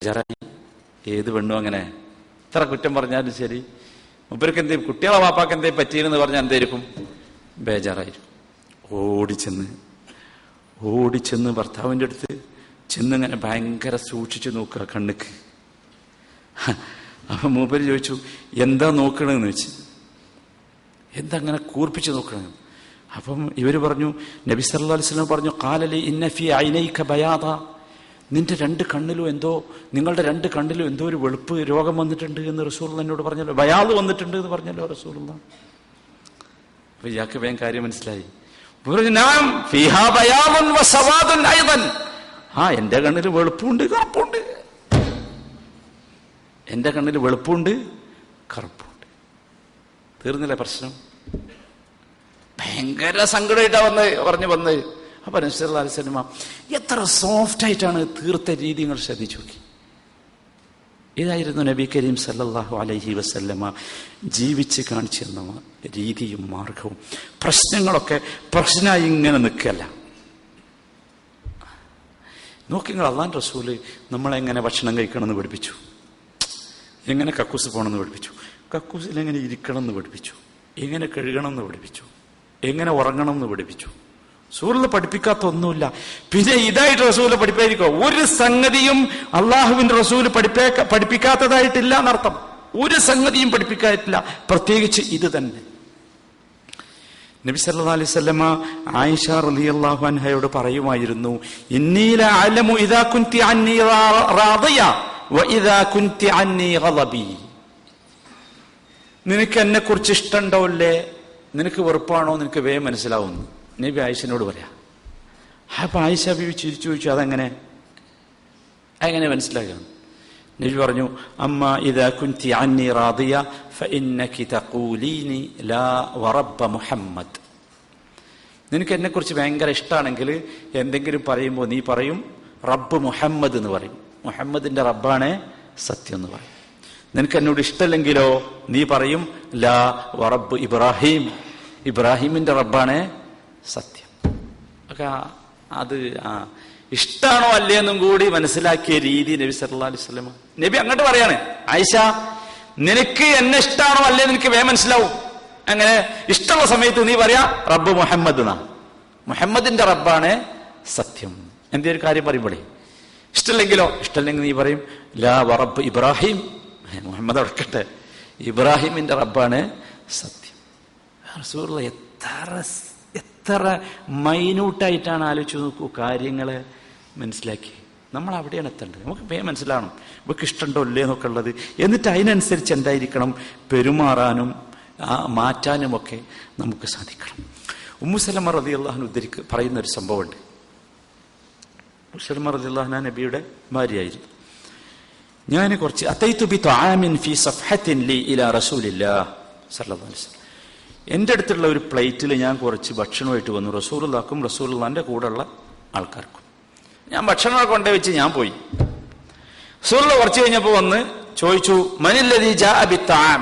ബേജാറായി. ഏത് പെണ്ണും അങ്ങനെ എത്ര കുറ്റം പറഞ്ഞാലും ശരി, മൂപ്പർക്ക് എന്തേ കുട്ടികളെ വാപ്പാക്ക് എന്തേ പറ്റിയെന്ന് പറഞ്ഞാൽ എന്തായിരിക്കും? ബേജാറായിരിക്കും. ഓടിച്ചെന്ന് ഭർത്താവിൻ്റെ അടുത്ത് ചെന്നിങ്ങനെ ഭയങ്കര സൂക്ഷിച്ചു നോക്കുക കണ്ണുക്ക്. അപ്പൊ മൂപ്പര് ചോദിച്ചു, എന്താ നോക്കണെന്ന് വെച്ച്, എന്താ അങ്ങനെ കൂർപ്പിച്ച് നോക്കണെന്ന്. അപ്പം ഇവര് പറഞ്ഞു, നബി സല്ലല്ലാഹു അലൈഹി വസല്ലം പറഞ്ഞു, ഖാലലി ഇന്ന ഫീ ഐനൈക ബയാദ, നിങ്ങളുടെ രണ്ട് കണ്ണിലും എന്തോ ഒരു വെളുപ്പ് രോഗം വന്നിട്ടുണ്ട് എന്ന് റസൂലുള്ളാഹി എന്നോട് പറഞ്ഞല്ലോ, ബയാദ് വന്നിട്ടുണ്ട് എന്ന് പറഞ്ഞല്ലോ റസൂലുള്ളാഹി. അപ്പൊ ഇയാൾക്ക് വേഗം കാര്യം മനസ്സിലായി. എന്റെ കണ്ണിൽ വെളുപ്പുണ്ട് കറുപ്പുണ്ട്, എന്റെ കണ്ണിൽ വെളുപ്പുണ്ട് കറുപ്പുണ്ട്. തീർന്നില്ല പ്രശ്നം? ഭയങ്കര സങ്കടമായിട്ടാ വന്ന്. അപ്പൊ നബി സല്ലല്ലാഹു അലൈഹി വസല്ലം എത്ര സോഫ്റ്റ് ആയിട്ടാണ് തീർത്ത രീതി നിങ്ങൾ ശ്രദ്ധിച്ചു നോക്കി. ഇതായിരുന്നു നബി കരീം സല്ലല്ലാഹു അലൈഹി വസല്ലമ ജീവിച്ച് കാണിച്ചു തന്ന രീതിയും മാർഗവും. പ്രശ്നങ്ങളൊക്കെ പ്രശ്നമായി ഇങ്ങനെ നിൽക്കല്ല. നോക്കി നിങ്ങൾ, അള്ളാഹുവിന്റെ റസൂല് നമ്മളെങ്ങനെ ഭക്ഷണം കഴിക്കണമെന്ന് പഠിപ്പിച്ചു, എങ്ങനെ കക്കൂസ് പോകണമെന്ന് പഠിപ്പിച്ചു, കക്കൂസിൽ എങ്ങനെ ഇരിക്കണം എന്ന് പഠിപ്പിച്ചു, എങ്ങനെ കഴുകണം എന്ന് പഠിപ്പിച്ചു, എങ്ങനെ ഉറങ്ങണം എന്ന് പഠിപ്പിച്ചു. റസൂല് പഠിപ്പിക്കാത്ത ഒന്നുമില്ല. പിന്നെ ഇതായിട്ട് റസൂല് പഠിപ്പായിരിക്കോ? ഒരു സംഗതിയും അള്ളാഹുവിന്റെ റസൂല് പഠിപ്പിക്കാത്തതായിട്ടില്ല എന്നർത്ഥം. ഒരു സംഗതിയും പഠിപ്പിക്കാറ്റില്ല, പ്രത്യേകിച്ച് ഇത് തന്നെ. നബി സല്ലല്ലാഹു അലൈഹി വസല്ലമ ആയിഷ റളിയല്ലാഹു അൻഹയോട് പറയുമായിരുന്നു, ഇന്നി ലഅലമു ഇദാ കുൻതി അന്നി റാദിയ വ ഇദാ കുൻതി അന്നി ഗളബി. നിനക്ക് എന്നെ കുറിച്ച് ഇഷ്ടമുണ്ടോ അല്ലേ, നിനക്ക് വെറുപ്പാണോ, നിനക്ക് വേഗം മനസ്സിലാവുന്നു നബി ആയിഷനോട് പറയാം. അപ്പൊ ആയിഷ ബീവി ചിരിച്ചു ചോദിച്ചു, അതെങ്ങനെ മനസ്സിലാകുക? നബി പറഞ്ഞു, അമ്മ ഇദാ കുൻതി അന്നി റാദിയ ഫഇന്നകി തഖൂലീനി ലാ വറബ്ബ മുഹമ്മദ്. നിനക്ക് എന്നെ കുറിച്ച് ഭയങ്കര ഇഷ്ടമാണെങ്കിൽ എന്തെങ്കിലും പറയുമ്പോൾ നീ പറയും റബ്ബ് മുഹമ്മദ് എന്ന് പറയും, മുഹമ്മദിന്റെ റബ്ബാണ് സത്യം എന്ന് പറയും. നിനക്ക് എന്നോട് ഇഷ്ടമല്ലെങ്കിലോ നീ പറയും ലാ വറബ്ബ് ഇബ്രാഹിം, ഇബ്രാഹിമിന്റെ റബ്ബാണ് സത്യം. ഒക്കെ അത് ഇഷ്ടാണോ അല്ലേന്നും കൂടി മനസ്സിലാക്കിയ രീതി നബി സല്ലല്ലാഹു അലൈഹി വസല്ലം. നബി അങ്ങോട്ട് പറയാണ്, ആയിഷ നിനക്ക് എന്നെ ഇഷ്ടാണോ അല്ലേ നിനക്ക് വേഗം മനസ്സിലാവും. അങ്ങനെ ഇഷ്ടമുള്ള സമയത്ത് നീ പറയാ റബ്ബ് മുഹമ്മദ് എന്നാ, മുഹമ്മദിന്റെ റബ്ബാണ് സത്യം. എന്തേ ഒരു കാര്യം പറയുമ്പോഴേ ഇഷ്ടമില്ലെങ്കിലോ, ഇഷ്ടമില്ലെങ്കിൽ നീ പറയും ലാ വറബ്ബ് ഇബ്രാഹിം, മുഹമ്മദ് അടക്കട്ടെ, ഇബ്രാഹിമിന്റെ റബ്ബാണ് സത്യം. റസൂലുള്ളാഹി എത്ര മൈന്യൂട്ടായിട്ടാണ് ആലോചിച്ച് നോക്കൂ കാര്യങ്ങളെ മനസ്സിലാക്കി. നമ്മൾ അവിടെയാണ് എത്തേണ്ടത്. നമുക്ക് വേഗം മനസ്സിലാവണം നമുക്ക് ഇഷ്ടമുണ്ടോ ഇല്ലേ എന്നൊക്കെ ഉള്ളത്. എന്നിട്ട് അതിനനുസരിച്ച് എന്തായിരിക്കണം പെരുമാറാനും മാറ്റാനുമൊക്കെ നമുക്ക് സാധിക്കണം. ഉമ്മു സലമ റളിയല്ലാഹു അൻഹ പറയുന്ന ഒരു സംഭവമുണ്ട്. ഉമ്മു സലമ റളിയല്ലാഹു അൻഹ നബിയുടെ ഭാര്യയായിരുന്നു. ഞാൻ കുറച്ച് അതൈതു ബി തആമിൻ ഫീ സഫഹത്തിൻ ലി ഇലാ റസൂലില്ലാഹ് സല്ലല്ലാഹു അലൈഹി വസല്ലം. എൻ്റെ അടുത്തുള്ള ഒരു പ്ലേറ്റിൽ ഞാൻ കുറച്ച് ഭക്ഷണമായിട്ട് വന്നു, റസൂലുള്ളാഹിക്കും റസൂലുള്ളാഹിന്റെ കൂടെയുള്ള ആൾക്കാർക്കും. ഞാൻ ഭക്ഷണം കൊണ്ടേ വെച്ച് ഞാൻ പോയി. റസൂലുള്ളാഹി കുറച്ച് കഴിഞ്ഞപ്പോൾ വന്ന് ചോദിച്ചു, മനില്ലദീ ജാഅ ബിത്തആം,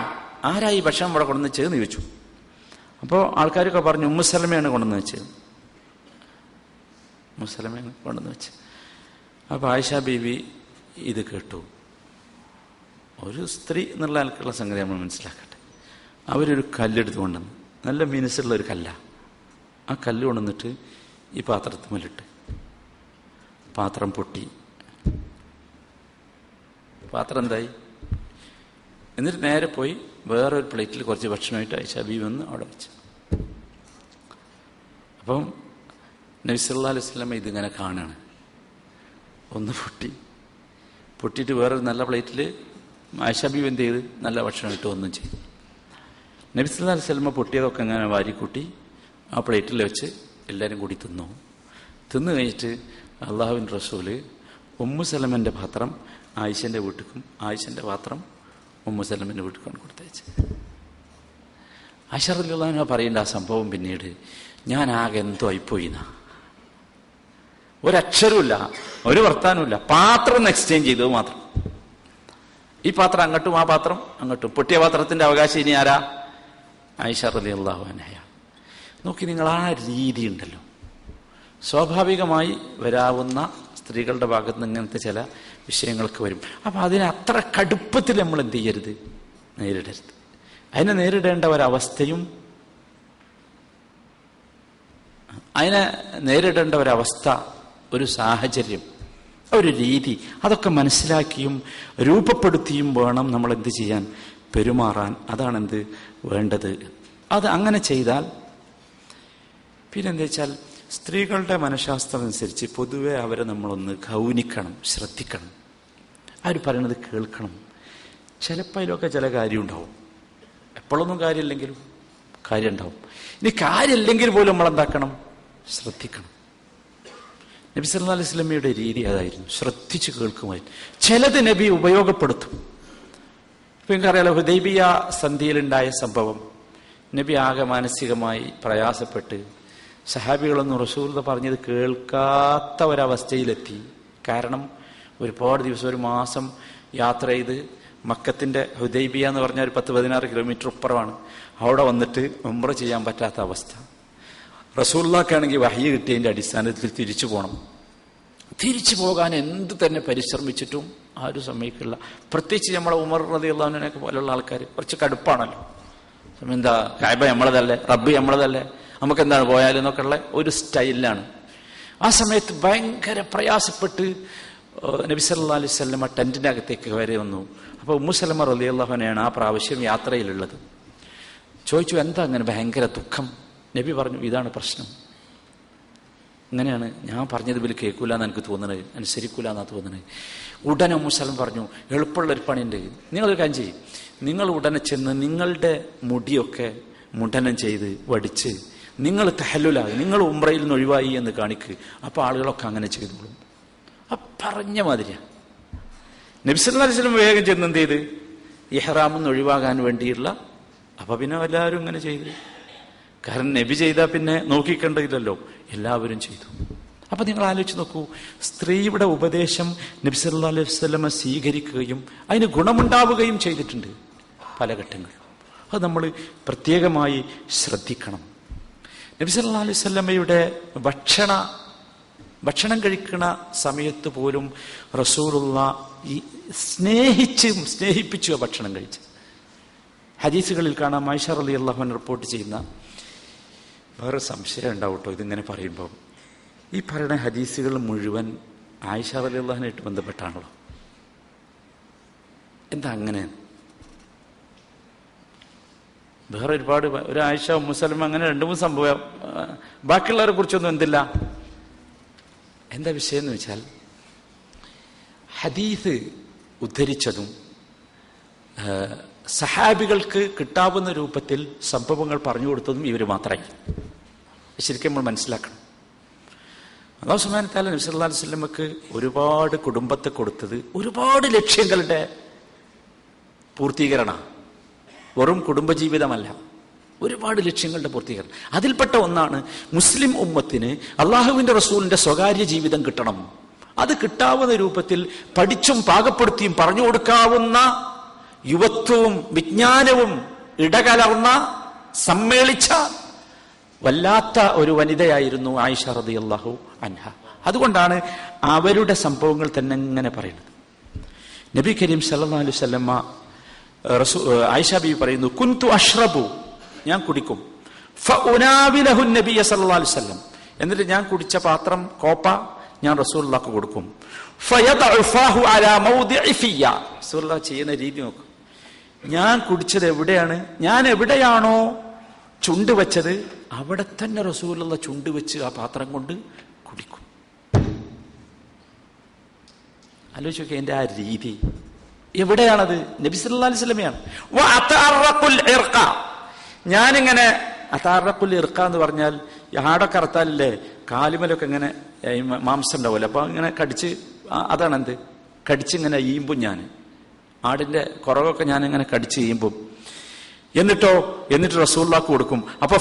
ആരായി ഭക്ഷണം ഇവിടെ കൊണ്ടുവന്ന് വെച്ചതെന്ന് ചോദിച്ചു. അപ്പോൾ ആൾക്കാരൊക്കെ പറഞ്ഞു ഉമ്മു സലമയാണ് കൊണ്ടുവന്ന് വെച്ചത്, ഉമ്മു സലമയാണ് കൊണ്ടുവന്ന് വെച്ചത്. അപ്പോൾ ആയിഷ ബീവി ഇത് കേട്ടു. ഒരു സ്ത്രീ എന്നുള്ള ആൾക്കുള്ള സംഗതി നമ്മൾ മനസ്സിലാക്കട്ടെ. അവരൊരു കല്ലെടുത്ത് കൊണ്ടുവന്നു, നല്ല മിനുസുള്ള ഒരു കല്ല. ആ കല്ല് കൊണ്ടുവന്നിട്ട് ഈ പാത്രത്തിലിട്ട്, പാത്രം പൊട്ടി, പാത്രം എന്തായി. എന്നിട്ട് നേരെ പോയി വേറൊരു പ്ലേറ്റിൽ കുറച്ച് ഭക്ഷണമായിട്ട് ആയിഷ ബീവി വന്ന് അവിടെ വെച്ചു. അപ്പം നബി സല്ലല്ലാഹു അലൈഹി വസല്ലം ഇതിങ്ങനെ കാണാണ്. ഒന്ന് പൊട്ടിയിട്ട് വേറൊരു നല്ല പ്ലേറ്റിൽ ആയിഷ ബീവി എന്ത് ചെയ്ത് നല്ല ഭക്ഷണം ഇട്ട് ഒന്നും ചെയ്തു. നബി സല്ലല്ലാഹു അലൈഹി വസല്ലം പൊട്ടിയതൊക്കെ അങ്ങനെ വാരിക്കൂട്ടി ആ പ്ലേറ്റിൽ വെച്ച് എല്ലാവരും കൂടി തിന്നു കഴിഞ്ഞിട്ട് അള്ളാഹുവിൻ്റെ റസൂല് ഉമ്മു സലമൻ്റെ പാത്രം ആയിഷൻ്റെ വീട്ടിലും ആയിഷൻ്റെ പാത്രം ഉമ്മു സലമൻ്റെ വീട്ടിലാണ് കൊടുത്തയച്ച്. ആയിഷ റളിയല്ലാഹു അൻഹ പറയേണ്ട ആ സംഭവം പിന്നീട് ഞാൻ ആകെ എന്തോ ആയിപ്പോയിന്നാ. ഒരക്ഷരമില്ല, ഒരു വർത്താനമില്ല, പാത്രം ഒന്ന് എക്സ്ചേഞ്ച് ചെയ്തത് മാത്രം. ഈ പാത്രം അങ്ങോട്ടും ആ പാത്രം അങ്ങോട്ടും. പൊട്ടിയ പാത്രത്തിന്റെ അവകാശം ഇനി ആരാ? ആയിഷ റളിയല്ലാഹു അൻഹ. നോക്കി നിങ്ങൾ, ആ രീതി ഉണ്ടല്ലോ സ്വാഭാവികമായി വരാവുന്ന സ്ത്രീകളുടെ ഭാഗത്ത് നിന്ന് ഇങ്ങനത്തെ ചില വിഷയങ്ങളൊക്കെ വരും. അപ്പം അതിനെ അത്ര കടുപ്പത്തിൽ നമ്മൾ എന്ത് ചെയ്യരുത്, നേരിടരുത്. അതിനെ നേരിടേണ്ട ഒരവസ്ഥയും അതിനെ നേരിടേണ്ട ഒരവസ്ഥ, ഒരു സാഹചര്യം, ഒരു രീതി, അതൊക്കെ മനസ്സിലാക്കിയും രൂപപ്പെടുത്തിയും വേണം നമ്മൾ എന്ത് ചെയ്യാൻ, പെരുമാറാൻ. അതാണെന്ത് വേണ്ടത്. അത് അങ്ങനെ ചെയ്താൽ പിന്നെന്താ വെച്ചാൽ സ്ത്രീകളുടെ മനഃശാസ്ത്രം അനുസരിച്ച് പൊതുവെ അവരെ നമ്മളൊന്ന് ഗൗനിക്കണം, ശ്രദ്ധിക്കണം, അവർ പറയണത് കേൾക്കണം. ചിലപ്പോൾ അതിലൊക്കെ ചില കാര്യം ഉണ്ടാവും. എപ്പോഴൊന്നും കാര്യമില്ലെങ്കിലും കാര്യം ഉണ്ടാവും. ഇനി കാര്യമില്ലെങ്കിൽ പോലും നമ്മളെന്താക്കണം, ശ്രദ്ധിക്കണം. നബി സല്ലല്ലാഹു അലൈഹി വസല്ലമയുടെ രീതി അതായിരുന്നു, ശ്രദ്ധിച്ച് കേൾക്കുമായിരുന്നു. ചിലത് നബി ഉപയോഗപ്പെടുത്തും. ഇപ്പം നിങ്ങൾക്കറിയാലോ, ഹുദൈബിയ സന്ധിയിലുണ്ടായ സംഭവം. നബി ആകെ മാനസികമായി പ്രയാസപ്പെട്ട് സഹാബികളൊന്നും റസൂലുള്ളാഹി പറഞ്ഞത് കേൾക്കാത്ത ഒരവസ്ഥയിലെത്തി. കാരണം ഒരുപാട് ദിവസം, ഒരു മാസം യാത്ര ചെയ്ത് മക്കത്തിന്റെ ഹുദൈബിയ എന്ന് പറഞ്ഞാൽ ഒരു 10-16 കിലോമീറ്റർ ഇപ്പുറമാണ്. അവിടെ വന്നിട്ട് ഉംറ ചെയ്യാൻ പറ്റാത്ത അവസ്ഥ. റസൂലുള്ളാഹിക്കാണെങ്കിൽ വഹ്യ് കിട്ടിയതിന്റെ അടിസ്ഥാനത്തിൽ തിരിച്ചു പോകണം. തിരിച്ചു പോകാൻ എന്ത് തന്നെ പരിശ്രമിച്ചിട്ടും ആരും സമ്മതിക്കില്ല. പ്രത്യേകിച്ച് നമ്മളെ ഉമർ റളിയല്ലാഹു അൻഹുവിനെയൊക്കെ പോലുള്ള ആൾക്കാർ കുറച്ച് കടുപ്പാണല്ലോ. എന്താ, കഅബ നമ്മളതല്ലേ, റബ്ബ് നമ്മളതല്ലേ, നമുക്ക് എന്താണ് പോയാലും എന്നൊക്കെ ഉള്ള ഒരു സ്റ്റൈലിലാണ്. ആ സമയത്ത് ഭയങ്കര പ്രയാസപ്പെട്ട് നബി സല്ലല്ലാഹു അലൈഹി വസല്ലം ടെന്റിന്റെ അകത്തേക്ക് വരെ വന്നു. അപ്പോൾ ഉമ്മു സലമ റളിയല്ലാഹു അൻഹയാണ് ആ പ്രാവശ്യം യാത്രയിലുള്ളത്. ചോദിച്ചു, എന്താ അങ്ങനെ ഭയങ്കര ദുഃഖം? നബി പറഞ്ഞു, ഇതാണ് പ്രശ്നം, ഇങ്ങനെയാണ്, ഞാൻ പറഞ്ഞത് ഇവർ കേൾക്കൂല എന്ന് എനിക്ക് തോന്നണത്, അനുസരിക്കൂല എന്നാ തോന്നണത്. ഉടനെ ഉമ്മു സലമ പറഞ്ഞു, എളുപ്പമുള്ളൊരു പണിയുണ്ട്, നിങ്ങളൊരു കാര്യം ചെയ്യും, നിങ്ങൾ ഉടനെ ചെന്ന് നിങ്ങളുടെ മുടിയൊക്കെ മുണ്ടനം ചെയ്ത് വടിച്ച് നിങ്ങൾ തഹല്ലുലായി, നിങ്ങൾ ഉംറയിൽ നിന്ന് ഒഴിവായി എന്ന് കാണിക്ക്. അപ്പോൾ ആളുകളൊക്കെ അങ്ങനെ ചെയ്തോളും. ആ പറഞ്ഞ മാതിരിയാ. നബി സല്ലല്ലാഹു അലൈഹി വസല്ലം വേഗം ചെന്ന് എന്ത് ചെയ്ത്, ഇഹ്റാമിൽ നിന്ന് ഒഴിവാകാൻ വേണ്ടിയുള്ള. അപ്പൊ പിന്നെ എല്ലാവരും ഇങ്ങനെ ചെയ്തു. കാരണം നബി ചെയ്താൽ പിന്നെ നോക്കിക്കണ്ടില്ലല്ലോ, എല്ലാവരും ചെയ്തു. അപ്പൊ നിങ്ങൾ ആലോചിച്ച് നോക്കൂ, സ്ത്രീയുടെ ഉപദേശം നബി സല്ലല്ലാഹു അലൈഹി വസല്ലം സ്വീകരിക്കുകയും അതിന് ഗുണമുണ്ടാവുകയും ചെയ്തിട്ടുണ്ട് പല ഘട്ടങ്ങളിലും. അത് നമ്മൾ പ്രത്യേകമായി ശ്രദ്ധിക്കണം. നബി സല്ലല്ലാഹു അലൈഹി വസല്ലമയുടെ ഭക്ഷണം കഴിക്കുന്ന സമയത്ത് പോലും റസൂലുള്ളാഹി സ്നേഹിപ്പിച്ചു ഭക്ഷണം കഴിച്ച്. ഹദീസുകളിൽ കാണാം, ആയിഷ റളിയല്ലാഹു അൻഹ റിപ്പോർട്ട് ചെയ്യുന്ന വേറെ സംശയം ഉണ്ടാവും കേട്ടോ ഇതിങ്ങനെ പറയുമ്പോൾ. ഈ പറയുന്ന ഹദീസുകൾ മുഴുവൻ ആയിഷ റളിയല്ലാഹു അൻഹയായിട്ട് ബന്ധപ്പെട്ടാണല്ലോ. എന്താ അങ്ങനെ? വേറെ ഒരുപാട്, ഒരു ആയിഷ, ഉമ്മു സലമ, അങ്ങനെ 2-3 സംഭവം. ബാക്കിയുള്ളവരെ കുറിച്ചൊന്നും എന്തില്ല. എന്താ വിഷയം എന്ന് വെച്ചാൽ, ഹദീസ് ഉദ്ധരിച്ചതും സഹാബികൾക്ക് കിട്ടാവുന്ന രൂപത്തിൽ സംഭവങ്ങൾ പറഞ്ഞു കൊടുത്തതും ഇവർ മാത്രമായി. ശരിക്കും നമ്മൾ മനസ്സിലാക്കണം. അല്ലാഹു സുബ്ഹാനഹു വ തആല നബി സല്ലല്ലാഹു അലൈഹി വസല്ലമക്ക് ഒരുപാട് കുടുംബത്തെ കൊടുത്തത് ഒരുപാട് ലക്ഷ്യങ്ങളുടെ പൂർത്തീകരണം. വെറും കുടുംബജീവിതമല്ല, ഒരുപാട് ലക്ഷ്യങ്ങളുടെ പൂർത്തീകരണം. അതിൽപ്പെട്ട ഒന്നാണ് മുസ്ലിം ഉമ്മത്തിന് അള്ളാഹുവിന്റെ റസൂലിന്റെ സ്വകാര്യ ജീവിതം കിട്ടണം. അത് കിട്ടാവുന്ന രൂപത്തിൽ പഠിച്ചും പാകപ്പെടുത്തിയും പറഞ്ഞു കൊടുക്കാവുന്ന യുവത്വവും വിജ്ഞാനവും ഇടകലർന്ന സമ്മേളിച്ച വല്ലാത്ത ഒരു വനിതയായിരുന്നു ആയിഷ റളിയല്ലാഹു അൻഹ. അതുകൊണ്ടാണ് അവരുടെ സംഭവങ്ങൾ തന്നെ ഇങ്ങനെ പറയുന്നത്. നബി കരീം സല്ലല്ലാഹു അലൈഹി വസല്ലമ ആയിഷ ബീവി പറയുന്നു, കുന്തു അഷ്റബു, ഞാൻ കുടിക്കും, ഫഉനാവിലഹു നബിയ സല്ലല്ലാഹു അലൈഹി വസല്ലം, എന്നിട്ട് ഞാൻ കുടിച്ച പാത്രം, കോപ്പ ഞാൻ റസൂലുള്ളാഹിക്ക് കൊടുക്കും. ഫയദഉ ഫഹു അലാ മൗദിഇ ഫിയ, റസൂലുള്ളാഹി ചെയ്യുന്ന രീതി നോക്കും. ഞാൻ കുടിച്ചത് എവിടെയാണ്, ഞാൻ എവിടെയാണോ ചുണ്ട് വെച്ചത് അവിടെ തന്നെ റസൂലുള്ളാഹി ചുണ്ട് വെച്ച് ആ പാത്രം കൊണ്ട് കുടിക്കും. ആലോചിച്ച് നോക്കിയ എന്റെ ആ രീതി എവിടെയാണത്? നബി സല്ലല്ലാഹു അലൈഹി വസല്ലമയാണ്. ഞാനിങ്ങനെ അതാറക്കുൽ ഇർക്ക എന്ന് പറഞ്ഞാൽ ആടൊക്കെ അറുത്താലല്ലേ കാലുമലൊക്കെ ഇങ്ങനെ മാംസം ഉണ്ടാവുമല്ലോ, അപ്പൊ ഇങ്ങനെ കടിച്ച്, അതാണ് എന്ത്, കടിച്ചിങ്ങനെ ഈമ്പും. ഞാൻ ആടിന്റെ കുറവൊക്കെ ഞാനിങ്ങനെ കടിച്ച് ഈമ്പും. എന്നിട്ട് റസൂലുള്ളാഹിക്ക് കൊടുക്കും. അപ്പൊ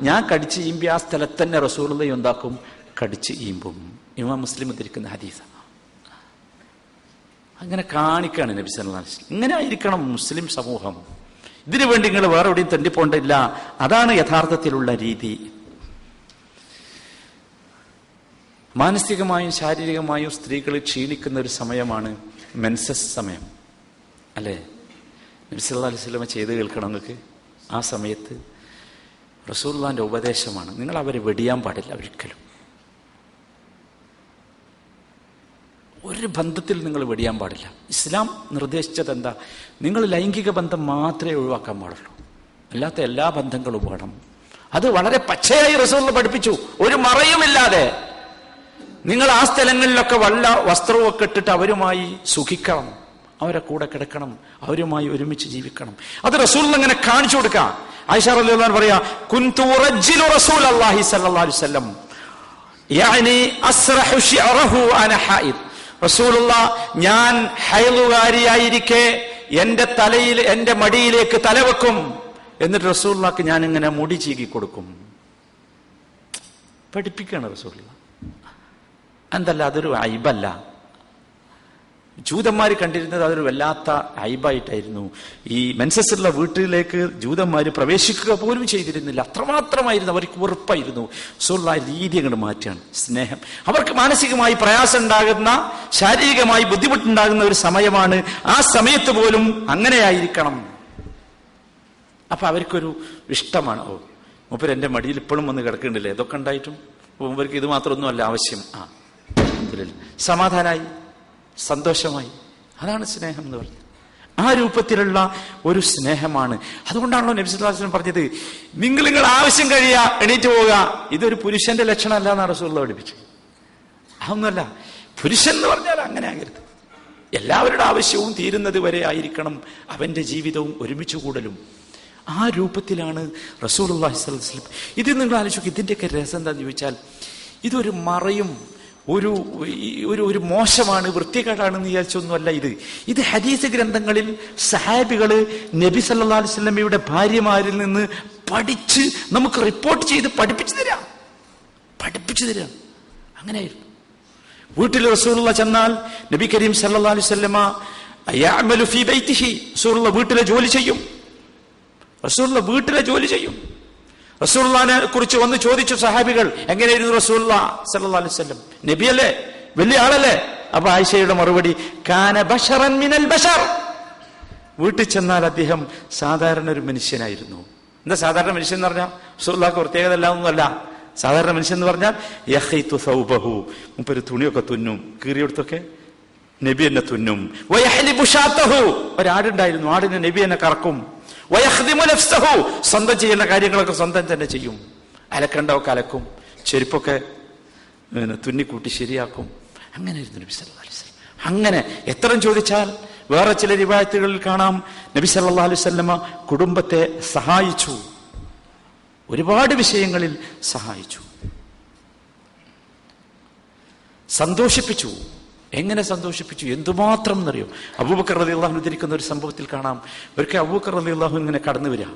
ഞാൻ കടിച്ച് ഈമ്പി ആ സ്ഥലത്ത് തന്നെ റസൂലുള്ളാഹി എന്താക്കും, കടിച്ച് ഈമ്പും. ഇമാം മുസ്ലിം ഉദ്ധരിക്കുന്ന ഹദീസ്. അങ്ങനെ കാണിക്കാണ് നബി സല്ലല്ലാഹു അലൈഹി വസല്ലം. ഇങ്ങനെ ആയിരിക്കണം മുസ്ലിം സമൂഹം. ഇതിനു വേണ്ടി നിങ്ങൾ വേറെ എവിടെയും തെണ്ടിപ്പോണ്ടില്ല. അതാണ് യഥാർത്ഥത്തിലുള്ള രീതി. മാനസികമായും ശാരീരികമായും സ്ത്രീകൾ ക്ഷീണിക്കുന്ന ഒരു സമയമാണ് മെൻസസ് സമയം, അല്ലേ? നബി സല്ലല്ലാഹു അലൈഹി വസല്ലം ചെയ്ത് കേൾക്കണം നിങ്ങൾക്ക്. ആ സമയത്ത് റസൂലുള്ളാഹിന്റെ ഉപദേശമാണ്, നിങ്ങൾ അവരെ വെടിയാൻ പാടില്ല ഒരിക്കലും. ഒരു ബന്ധത്തിൽ നിങ്ങൾ വെടിയാൻ പാടില്ല. ഇസ്ലാം നിർദ്ദേശിച്ചത് എന്താ? നിങ്ങൾ ലൈംഗിക ബന്ധം മാത്രമേ ഒഴിവാക്കാൻ പാടുള്ളൂ, അല്ലാത്ത എല്ലാ ബന്ധങ്ങളും വേണം. അത് വളരെ പച്ചയായി റസൂലുള്ളാഹി പഠിപ്പിച്ചു, ഒരു മറയുമില്ലാതെ. നിങ്ങൾ ആ സ്ഥലങ്ങളിലൊക്കെ വല്ല വസ്ത്രമൊക്കെ ഇട്ടിട്ട് അവരുമായി സുഖിക്കണം, അവരെ കൂടെ കിടക്കണം, അവരുമായി ഒരുമിച്ച് ജീവിക്കണം. അത് റസൂലുള്ളാഹി അങ്ങനെ കാണിച്ചു കൊടുക്കാം. ആയിഷ റളിയല്ലാഹു അൻഹ പറയാ, കുൻതു ഉറജ്ജിലു റസൂലല്ലാഹി സ്വല്ലല്ലാഹു അലൈഹി വസല്ലം യാനി അസ്റഹു ശിഅറഹു അന ഹൈദ്. റസൂലുള്ളാഹി ഞാൻ ഹൈലുകാരിയായിരിക്കെ എന്റെ തലയിൽ, എന്റെ മടിയിലേക്ക് തലവെക്കും, എന്നിട്ട് റസൂലുള്ളാഹിക്ക് ഞാൻ ഇങ്ങനെ മുടി ചീകി കൊടുക്കും. പഠിപ്പിക്കുകയാണ് റസൂലുള്ളാഹി. എന്തല്ല, അതൊരു ഐബല്ല. ജൂതന്മാർ കണ്ടിരുന്നത് അതൊരു വല്ലാത്ത ഐബായിട്ടായിരുന്നു. ഈ മെൻസസുള്ള വീട്ടിലേക്ക് ജൂതന്മാർ പ്രവേശിക്കുക പോലും ചെയ്തിരുന്നില്ല, അത്രമാത്രമായിരുന്നു അവർക്ക് വെറുപ്പായിരുന്നു. റസൂലുള്ളാഹി രീതി അങ്ങോട്ട് മാറ്റുകയാണ്. സ്നേഹം, അവർക്ക് മാനസികമായി പ്രയാസം ഉണ്ടാകുന്ന, ശാരീരികമായി ബുദ്ധിമുട്ടുണ്ടാകുന്ന ഒരു സമയമാണ്. ആ സമയത്ത് പോലും അങ്ങനെയായിരിക്കണം. അപ്പൊ അവർക്കൊരു ഇഷ്ടമാണ്. ഓ, മൂപ്പര് എന്റെ മടിയിൽ ഇപ്പോഴും വന്ന് കിടക്കുന്നുണ്ടല്ലേ, ഇതൊക്കെ ഉണ്ടായിട്ടും മൂപ്പർക്ക് ഇത് മാത്രമൊന്നും അല്ല ആവശ്യം. സമാധാനായി, സന്തോഷമായി. അതാണ് സ്നേഹം എന്ന് പറഞ്ഞത്. ആ രൂപത്തിലുള്ള ഒരു സ്നേഹമാണ്. അതുകൊണ്ടാണല്ലോ നബി സല്ലല്ലാഹു അലൈഹി വസല്ലം പറഞ്ഞത്, നിങ്ങൾ ആവശ്യം കഴിയാ എണീറ്റ് പോവുക. ഇതൊരു പുരുഷന്റെ ലക്ഷണമല്ല എന്നാണ് റസൂലുള്ളാഹി പഠിപ്പിച്ചത്. അതൊന്നുമല്ല, പുരുഷൻ എന്ന് പറഞ്ഞാൽ അങ്ങനെ ആകരുത്. എല്ലാവരുടെ ആവശ്യവും തീരുന്നത് വരെ ആയിരിക്കണം അവന്റെ ജീവിതവും ഒരുമിച്ച് കൂടലും. ആ രൂപത്തിലാണ് റസൂലുള്ളാഹി സ്വല്ലല്ലാഹു അലൈഹി വസല്ലം. ഇത് നിങ്ങൾ ആലോചിക്കുക, ഇതിന്റെയൊക്കെ രസം എന്താണെന്ന് ചോദിച്ചാൽ, ഇതൊരു മറയും ഒരു ഒരു മോശമാണ്, വൃത്തികേടാണെന്ന് വിചാരിച്ചൊന്നുമല്ല. ഇത് ഹദീസ് ഗ്രന്ഥങ്ങളിൽ സഹാബികള് നബി സല്ലല്ലാഹു അലൈഹി വസല്ലമയുടെ ഭാര്യമാരിൽ നിന്ന് പഠിച്ച് നമുക്ക് റിപ്പോർട്ട് ചെയ്ത് പഠിപ്പിച്ചു തരാം. അങ്ങനെയായിരുന്നു. വീട്ടിൽ റസൂലുള്ളാഹി ചെന്നാൽ നബി കരീം സല്ലല്ലാഹു അലൈഹി വസല്ലമ യഅമലു ഫീ ബൈതിഹി, റസൂലുള്ളാഹി വീട്ടിലെ ജോലി ചെയ്യും. റസൂലുള്ളാഹിനെ കുറിച്ച് വന്ന് ചോദിച്ചു സഹാബികൾ, എങ്ങനെയായിരുന്നു റസൂലുള്ളാഹി സല്ലല്ലാഹു അലൈഹി വസല്ലം? നബിയല്ലേ, വലിയ ആളല്ലേ? അപ്പൊ ആയിഷയുടെ മറുപടി, കാന ബശറൻ മിനൽ ബശർ. വീട്ടിൽ ചെന്നാൽ അദ്ദേഹം സാധാരണ ഒരു മനുഷ്യനായിരുന്നു. എന്താ സാധാരണ മനുഷ്യൻ എന്ന് പറഞ്ഞാൽ? റസൂലുള്ളാഹിക്ക് പ്രത്യേകത ഒന്നുമല്ല. സാധാരണ മനുഷ്യൻ എന്ന് പറഞ്ഞാൽ യഖീതു സൗബഹു, മുമ്പൊരു തുണിയൊക്കെ തുന്നും, കീറിയെടുത്തൊക്കെ നബി എന്നെ തുന്നും. വയഹ്ലിബു ഷാതഹു, ഒരാടുണ്ടായിരുന്നു, ആടിനെ നബി എന്നെ കറക്കും. വയഖ്ദിമു നഫ്സഹു, സ്വന്തം ചെയ്യുന്ന കാര്യങ്ങളൊക്കെ സ്വന്തം തന്നെ ചെയ്യും. അലക്കണ്ടൊക്കെ അലക്കും, ചെരുപ്പൊക്കെ തുന്നിക്കൂട്ടി ശരിയാക്കും. അങ്ങനെയായിരുന്നു നബി സല്ലല്ലാഹു അലൈഹി വസല്ലം. അങ്ങനെ എത്ര ചോദിച്ചാൽ, വേറെ ചില റിവായത്തുകളിൽ കാണാം നബി സല്ലല്ലാഹു അലൈഹി വസല്ലമ കുടുംബത്തെ സഹായിച്ചു, ഒരുപാട് വിഷയങ്ങളിൽ സഹായിച്ചു, സന്തോഷിപ്പിച്ചു. എങ്ങനെ സന്തോഷിപ്പിച്ചു, എന്തുമാത്രം എന്നറിയോ? അബൂബക്കർ റളിയല്ലാഹു അൻഹു ഉദ്ധരിക്കുന്ന ഒരു സംഭവത്തിൽ കാണാം, ഒരിക്കൽ അബൂബക്കർ റളിയല്ലാഹു അൻഹു ഇങ്ങനെ കടന്നു വരിക,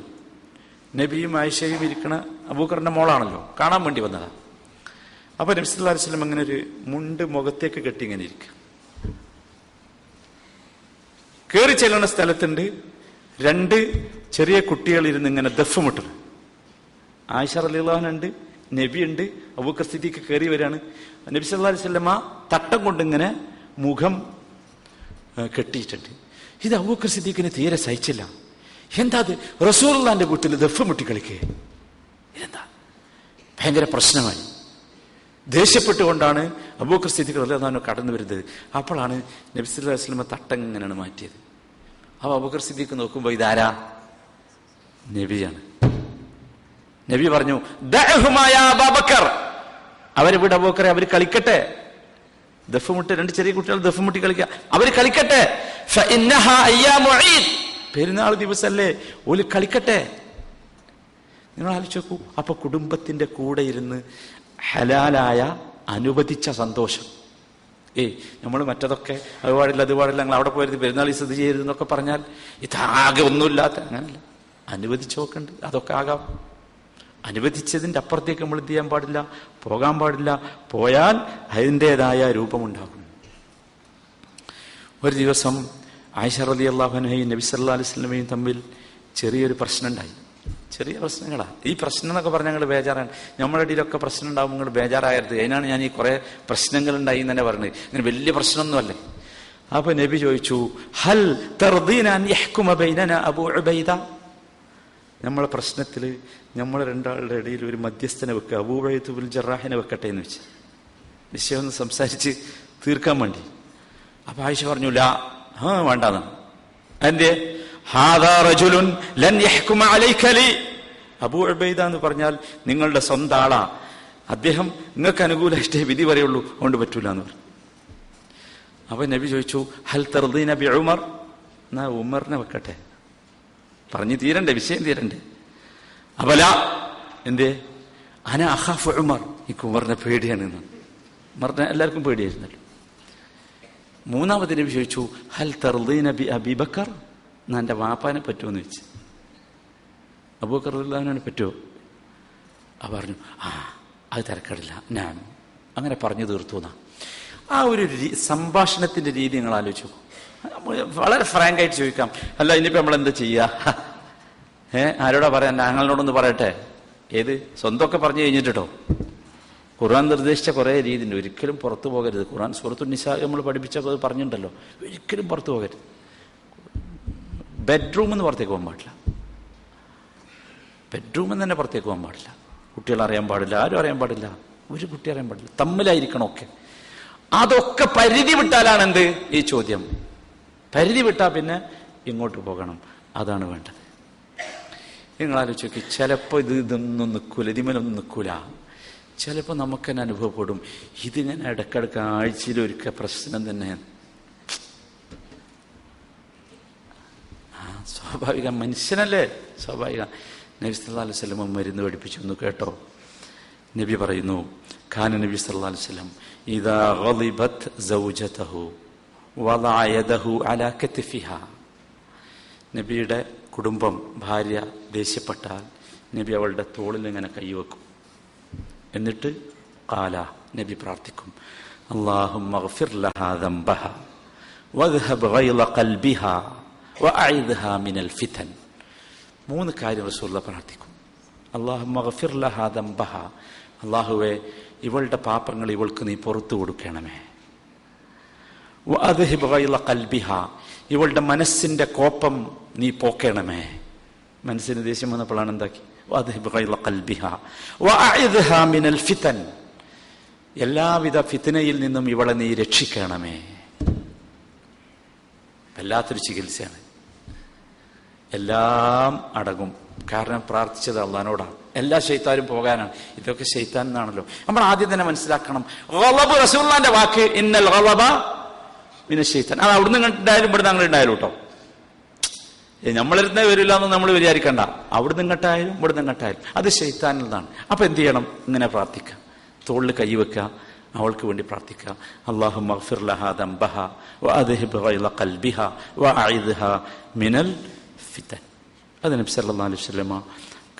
നബിയും ആയിഷയും ഇരിക്കണ, അബൂബക്കറിന്റെ മോളാണല്ലോ, കാണാൻ വേണ്ടി വന്നതാ. അപ്പൊ നബി സല്ലല്ലാഹു അലൈഹി വസല്ലം അങ്ങനെ ഒരു മുണ്ട് മുഖത്തേക്ക് കെട്ടി ഇങ്ങനെ ഇരിക്കുക. കയറി ചെല്ലുന്ന സ്ഥലത്തുണ്ട് 2 ചെറിയ കുട്ടികൾ ഇരുന്ന് ഇങ്ങനെ ദഫ് മുട്ടുന്നു. ആയിഷ റളിയല്ലാഹു അൻഹ ഉണ്ട്, നബിയുണ്ട്, അബൂബക്കർ സിദ്ദീഖ് കയറി വരികയാണ്. നബി സല്ലല്ലാഹു അലൈഹി വസല്ലമ തട്ടം കൊണ്ടിങ്ങനെ മുഖം കെട്ടിയിട്ടുണ്ട്. ഇത് അബൂബക്കർ സിദ്ദീഖിന് തീരെ സഹിച്ചില്ല. എന്താ അത്, റസൂലുള്ളാഹിന്റെ വീട്ടിൽ ദഫ് മുട്ടി കളിക്കേ, ഇതെന്താ? ഭയങ്കര പ്രശ്നമായി. ദേഷ്യപ്പെട്ടുകൊണ്ടാണ് അബൂബക്കർ സിദ്ദീഖ് റളിയല്ലാഹു അൻഹു കടന്നു വരുന്നത്. അപ്പോഴാണ് നബി സല്ലല്ലാഹു അലൈഹി വസല്ലമ തട്ടം ഇങ്ങനെയാണ് മാറ്റിയത്. അപ്പൊ അബൂബക്കർ സിദ്ദീഖ് നോക്കുമ്പോ ഇതാരാ? നബിയാണ്. നബി പറഞ്ഞു, ദഅഹുമാ യാ അബൂബക്കർ, അവരെ വിട അബൂബക്കറെ, അവർ കളിക്കട്ടെ. ദഫ് മുട്ട് 2 ചെറിയ കുട്ടികൾ ദഫ് മുട്ടി കളിക്കുക, അവർ കളിക്കട്ടെ. ഫഇന്നഹാ അയ്യാമു ഈദ്, പെരുന്നാൾ ദിവസമല്ലേ, ഓല് കളിക്കട്ടെ. നിങ്ങൾ ആലോചിച്ച് നോക്കൂ. അപ്പൊ കുടുംബത്തിന്റെ കൂടെ ഇരുന്ന് ഹലാലായ അനുവദിച്ച സന്തോഷം. നമ്മൾ മറ്റതൊക്കെ അത് പാടില്ല ഞങ്ങൾ അവിടെ പോയത് പെരുന്നാൾ സ്ഥിതി ചെയ്യരുതെന്നൊക്കെ പറഞ്ഞാൽ ഇതാകെ ഒന്നുമില്ലാത്ത, അങ്ങനല്ല, അനുവദിച്ചു നോക്കണ്ട്. അതൊക്കെ ആകാം. അനുവദിച്ചതിൻ്റെ അപ്പുറത്തേക്ക് നമ്മൾ എന്ത് ചെയ്യാൻ പാടില്ല, പോകാൻ പാടില്ല. പോയാൽ അതിൻ്റെതായ രൂപമുണ്ടാകും. ഒരു ദിവസം ആയിഷ റളിയല്ലാഹു അൻഹയും നബി സല്ലല്ലാഹു അലൈഹി വസല്ലമയും തമ്മിൽ ചെറിയൊരു പ്രശ്നം ഉണ്ടായി. ചെറിയ പ്രശ്നങ്ങളാ. ഈ പ്രശ്നം എന്നൊക്കെ പറഞ്ഞാൽ ഞങ്ങൾ ബേജാറാണ്. നമ്മുടെ ഇടയിലൊക്കെ പ്രശ്നം ഉണ്ടാകുമ്പോൾ നിങ്ങൾ ബേജാറാകരുത്. അതിനാണ് ഞാൻ ഈ കുറെ പ്രശ്നങ്ങൾ ഉണ്ടായി എന്ന് തന്നെ പറഞ്ഞത്. ഇങ്ങനെ വലിയ പ്രശ്നമൊന്നുമല്ലേ. അപ്പൊ നബി ചോദിച്ചു, ഹൽ തർദീന അൻ യഹ്കുമ ബൈനനാ അബൂ ഉബൈദ, നമ്മളെ പ്രശ്നത്തിൽ നമ്മൾ രണ്ടാളുടെ ഇടയിൽ ഒരു മധ്യസ്ഥനെ വെക്കുക, അബൂ ഉബൈദ ബിൻ ജറാഹിനെ വെക്കട്ടെ എന്ന് വെച്ച് വിഷയം ഒന്ന് സംസാരിച്ച് തീർക്കാൻ വേണ്ടി. അപ്പൊ ആയിഷ പറഞ്ഞു, ലാ, വേണ്ടാന്ന്. എന്റെ ഹാദാ റജുലുൻ ലൻ യഹ്കുമ അലൈക ലി, അബൂ ഉബൈദ എന്ന് പറഞ്ഞാൽ നിങ്ങളുടെ സ്വന്തം ആളാ, അദ്ദേഹം നിങ്ങൾക്ക് അനുകൂലമായിട്ടേ വിധി പറയുള്ളൂ, അതുകൊണ്ട് പറ്റൂല എന്ന് പറഞ്ഞു. അപ്പൊ നബി ചോദിച്ചു, ഹൽ തർദീന ബി ഉമർ, എന്നാ ഉമറിനെ വെക്കട്ടെ. പറഞ്ഞു തീരണ്ടേ, വിഷയം തീരണ്ടേ. അപ്പല എന്തേ, അന അഖാഫു ഉമർ, എനിക്ക് ഉമറിനെ പേടിയാണ്. ഉമറിനെ എല്ലാവർക്കും പേടിയായിരുന്നല്ലോ. മൂന്നാമത് നബി ചോദിച്ചു, ഹൽ തർദീന ബി അബീ ബക്കർ, എന്നാ എൻ്റെ വാപ്പാനെ പറ്റുമെന്ന് വെച്ച്. അബൂബക്കർ റളിയല്ലാഹുവിനെ പറ്റുമോ? പറഞ്ഞു, അത് തിരക്കടില്ല, ഞാൻ അങ്ങനെ പറഞ്ഞു തീർത്തു എന്നാ. ആ ഒരു സംഭാഷണത്തിന്റെ രീതി നിങ്ങൾ ആലോചിച്ചു. വളരെ ഫ്രാങ്കായിട്ട് ചോദിക്കാം, അല്ല ഇനിയിപ്പോ നമ്മൾ എന്താ ചെയ്യാ? ആരോടാ പറയാൻ? ഞങ്ങളോടൊന്ന് പറയട്ടെ. ഏത് സ്വന്തമൊക്കെ പറഞ്ഞു കഴിഞ്ഞിട്ടോ. ഖുർആൻ നിർദ്ദേശിച്ച കുറെ രീതി ഉണ്ട്. ഒരിക്കലും പുറത്തു പോകരുത്. ഖുർആൻ സൂറത്തുൻ നിസാ നമ്മൾ പഠിപ്പിച്ചപ്പോൾ പറഞ്ഞിട്ടുണ്ടല്ലോ, ഒരിക്കലും പുറത്തു പോകരുത്. ബെഡ്റൂമിൽ നിന്ന് പുറത്തേക്ക് പോകാൻ പാടില്ല. ബെഡ്റൂമിൽ തന്നെ പുറത്തേക്ക് പോകാൻ പാടില്ല. കുട്ടികൾ അറിയാൻ പാടില്ല, ആരും അറിയാൻ പാടില്ല, ഒരു കുട്ടി അറിയാൻ പാടില്ല. തമ്മിലായിരിക്കണം ഒക്കെ. അതൊക്കെ പരിധി വിട്ടാലാണ് എന്ത് ഈ ചോദ്യം. പരിധി വിട്ടാൽ പിന്നെ ഇങ്ങോട്ട് പോകണം. അതാണ് വേണ്ടത്. നിങ്ങൾ ആലോചിച്ച് നോക്കി, ചിലപ്പോൾ ഇതൊന്നും നിൽക്കൂല, ഇതിമേലൊന്നും നിൽക്കൂല. ചിലപ്പോൾ നമുക്ക് തന്നെ അനുഭവപ്പെടും, ഇതിങ്ങനെ ഇടക്കിടക്ക് ആഴ്ചയിൽ ഒരിക്കൽ പ്രശ്നം തന്നെ. സ്വാഭാവിക മനുഷ്യനല്ലേ, സ്വാഭാവിക. നബി സല്ലല്ലാഹു അലൈഹി വസല്ലം മരുന്ന് പഠിപ്പിച്ചു ഒന്ന് കേട്ടോ. നബി പറയുന്നു, കാന നബി സല്ലല്ലാഹു അലൈഹി വസല്ലം ഇദാ ഗളിബത് സൗജതഹു വദഅ യദഹു അലാ കത്ഫിഹാ, നബിയുടെ കുടുംബം ഭാര്യ ദേഷ്യപ്പെട്ടാൽ നബി അവളുടെ തോളിൽ ഇങ്ങനെ കൈവെക്കും. എന്നിട്ട് ഖാല, നബി പ്രാർത്ഥിക്കും, അല്ലാഹുമ്മഗ്ഫിർ ലഹാ ദംബഹ വദ്ഹബ് ഗൈള ഖൽബിഹാ വഅഇദ്ഹാ മിനൽ ഫിതൻ. മൂന്ന് കാര്യം റസൂലുള്ളാഹി പ്രാർത്ഥിക്കും. അല്ലാഹുമ്മഗ്ഫിർ ലഹാ ദംബഹ, അല്ലാഹുവേ ഇവളുടെ പാപങ്ങൾ ഇവൾക്ക് നീ പുറത്തു കൊടുക്കണമേ. വഅദ്ഹിബ് ഗൈള ഖൽബിഹാ, ഇവളുടെ മനസ്സിന്റെ കോപം നീ പോക്കണമേ. മനസ്സിന് ദേഷ്യം വന്നപ്പോഴാണ് എന്താക്കി, വഅദ്ഹിബ് ഗൈള ഖൽബിഹാ വഅഇദ്ഹാ മിനൽ ഫിതൻ, എല്ലാവിധ ഫിത്നയിൽ നിന്നും ഇവളെ നീ രക്ഷിക്കണമേ. വല്ലാത്തൊരു ചികിത്സയാണ്. എല്ലാം അടങ്ങും. കാരണം പ്രാർത്ഥിച്ചത് അള്ളാഹിനോടാണ്. എല്ലാ ശൈത്താനും പോകാനാണ്. ഇതൊക്കെ ശൈത്താൻ എന്നാണല്ലോ. നമ്മൾ ആദ്യം തന്നെ മനസ്സിലാക്കണം, ഗളബ് റസൂലുള്ളാഹിന്റെ വാക്ക്, ഇന്നൽ ഗളബ മിനശ് ശൈത്താൻ. അത് അവിടുന്ന് ഉണ്ടായാലും ഇവിടുന്ന് അങ്ങനെ ഉണ്ടായാലും കേട്ടോ. നമ്മളിരുന്നേ വരില്ല എന്ന് നമ്മൾ വിചാരിക്കണ്ട. അവിടുന്ന് ഇങ്ങോട്ടായാലും ഇവിടുന്ന് ഇങ്ങോട്ടായാലും അത് ശൈത്താനിൽ നിന്നാണ്. അപ്പൊ എന്ത് ചെയ്യണം? ഇങ്ങനെ പ്രാർത്ഥിക്കുക, തോളിൽ കൈവെക്കുക, അവൾക്ക് വേണ്ടി പ്രാർത്ഥിക്കുക. അല്ലാഹുമ്മ ഗ്ഫിർ ലഹാ ദംബഹ വഅദ്ഹിബ് ഗൈള ഖൽബിഹ വഅഇദ്ഹാ മിനൽ ഫിതൻ. അത് നബി സല്ലല്ലാഹു അലൈഹി വസല്ലമ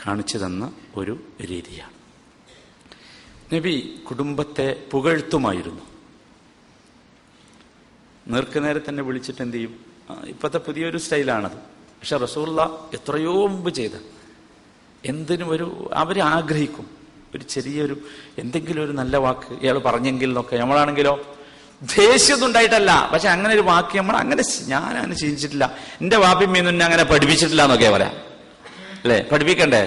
കാണിച്ചു തന്ന ഒരു രീതിയാണ്. നബി കുടുംബത്തെ പുകഴ്ത്തുമായിരുന്നു. നേർക്കുനേരെ തന്നെ വിളിച്ചിട്ട് എന്ത് ചെയ്യും? ഇപ്പോഴത്തെ പുതിയൊരു സ്റ്റൈലാണത്. പക്ഷെ റസൂലുള്ളാഹി എത്രയോ മുമ്പ് ചെയ്ത എന്തിനും അവർ ആഗ്രഹിക്കും ഒരു ചെറിയൊരു എന്തെങ്കിലും ഒരു നല്ല വാക്ക് ഇയാൾ പറഞ്ഞെങ്കിൽ എന്നൊക്കെ. നമ്മളാണെങ്കിലോ ദേഷ്യമൊന്നും ഉണ്ടായിട്ടല്ല, പക്ഷെ അങ്ങനെ ഒരു വാക്ക് ഞാനങ്ങനെ ചെയ്യിച്ചിട്ടില്ല, എന്റെ വാപ്പിമ്മയൊന്നും അങ്ങനെ പഠിപ്പിച്ചിട്ടില്ല എന്നൊക്കെ പറയാം അല്ലെ. പഠിപ്പിക്കണ്ടേ?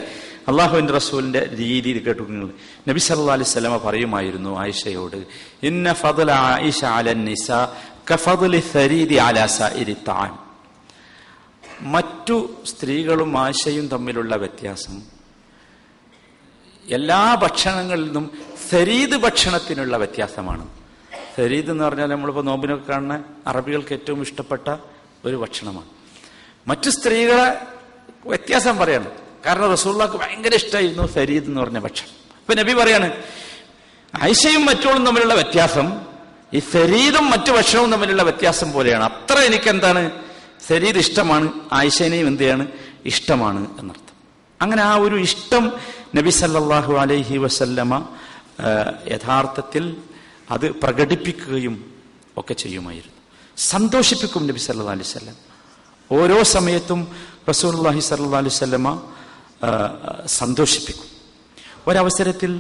അള്ളാഹുവിന്റെ റസൂലിന്റെ രീതിയിൽ കേട്ടു നിങ്ങൾ. നബി സല്ലല്ലാഹു അലൈഹി വസല്ലമ പറയുമായിരുന്നു ആയിഷയോട്, ഇന്ന ഫദ്ല ആയിഷ അലൻ നിസാ കഫദ്ലി സരീദി അലാ സായിരി തആം. മറ്റു സ്ത്രീകളും ആയിഷയും തമ്മിലുള്ള വ്യത്യാസം എല്ലാ ഭക്ഷണങ്ങളിൽ നിന്നും സരീദ് ഭക്ഷണത്തിനുള്ള വ്യത്യാസമാണ്. സരീദ് എന്ന് പറഞ്ഞാൽ നമ്മളിപ്പോൾ നോമ്പിനൊക്കെ കാണുന്ന അറബികൾക്ക് ഏറ്റവും ഇഷ്ടപ്പെട്ട ഒരു ഭക്ഷണമാണ്. മറ്റു സ്ത്രീകളെ വ്യത്യാസം പറയാണ്. കാരണം റസൂലുള്ളാഹിക്ക് ഭയങ്കര ഇഷ്ടമായിരുന്നു സരീദ് എന്ന് പറഞ്ഞ ഭക്ഷണം. ഇപ്പൊ നബി പറയാണ്, ആയിഷയും മറ്റോളും തമ്മിലുള്ള വ്യത്യാസം ഈ സരീദും മറ്റു ഭക്ഷണവും തമ്മിലുള്ള വ്യത്യാസം പോലെയാണ്. അത്ര എനിക്കെന്താണ്, സരീദ് ഇഷ്ടമാണ്, ആയിഷനെയും എന്തെയാണ് ഇഷ്ടമാണ് എന്നർത്ഥം. അങ്ങനെ ആ ഒരു ഇഷ്ടം നബി സല്ലല്ലാഹു അലൈഹി വസല്ലമ യഥാർത്ഥത്തിൽ അത് പ്രകടിപ്പിക്കുകയും ഒക്കെ ചെയ്യുമായിരുന്നു. സന്തോഷിപ്പിക്കും നബി സല്ലല്ലാഹു അലൈഹി വസല്ലം. ഓരോ സമയത്തും റസൂലുള്ളാഹി സ്വല്ലല്ലാഹു അലൈഹി വസല്ലമ സന്തോഷിപ്പിക്കും. ഒരവസരത്തിൽ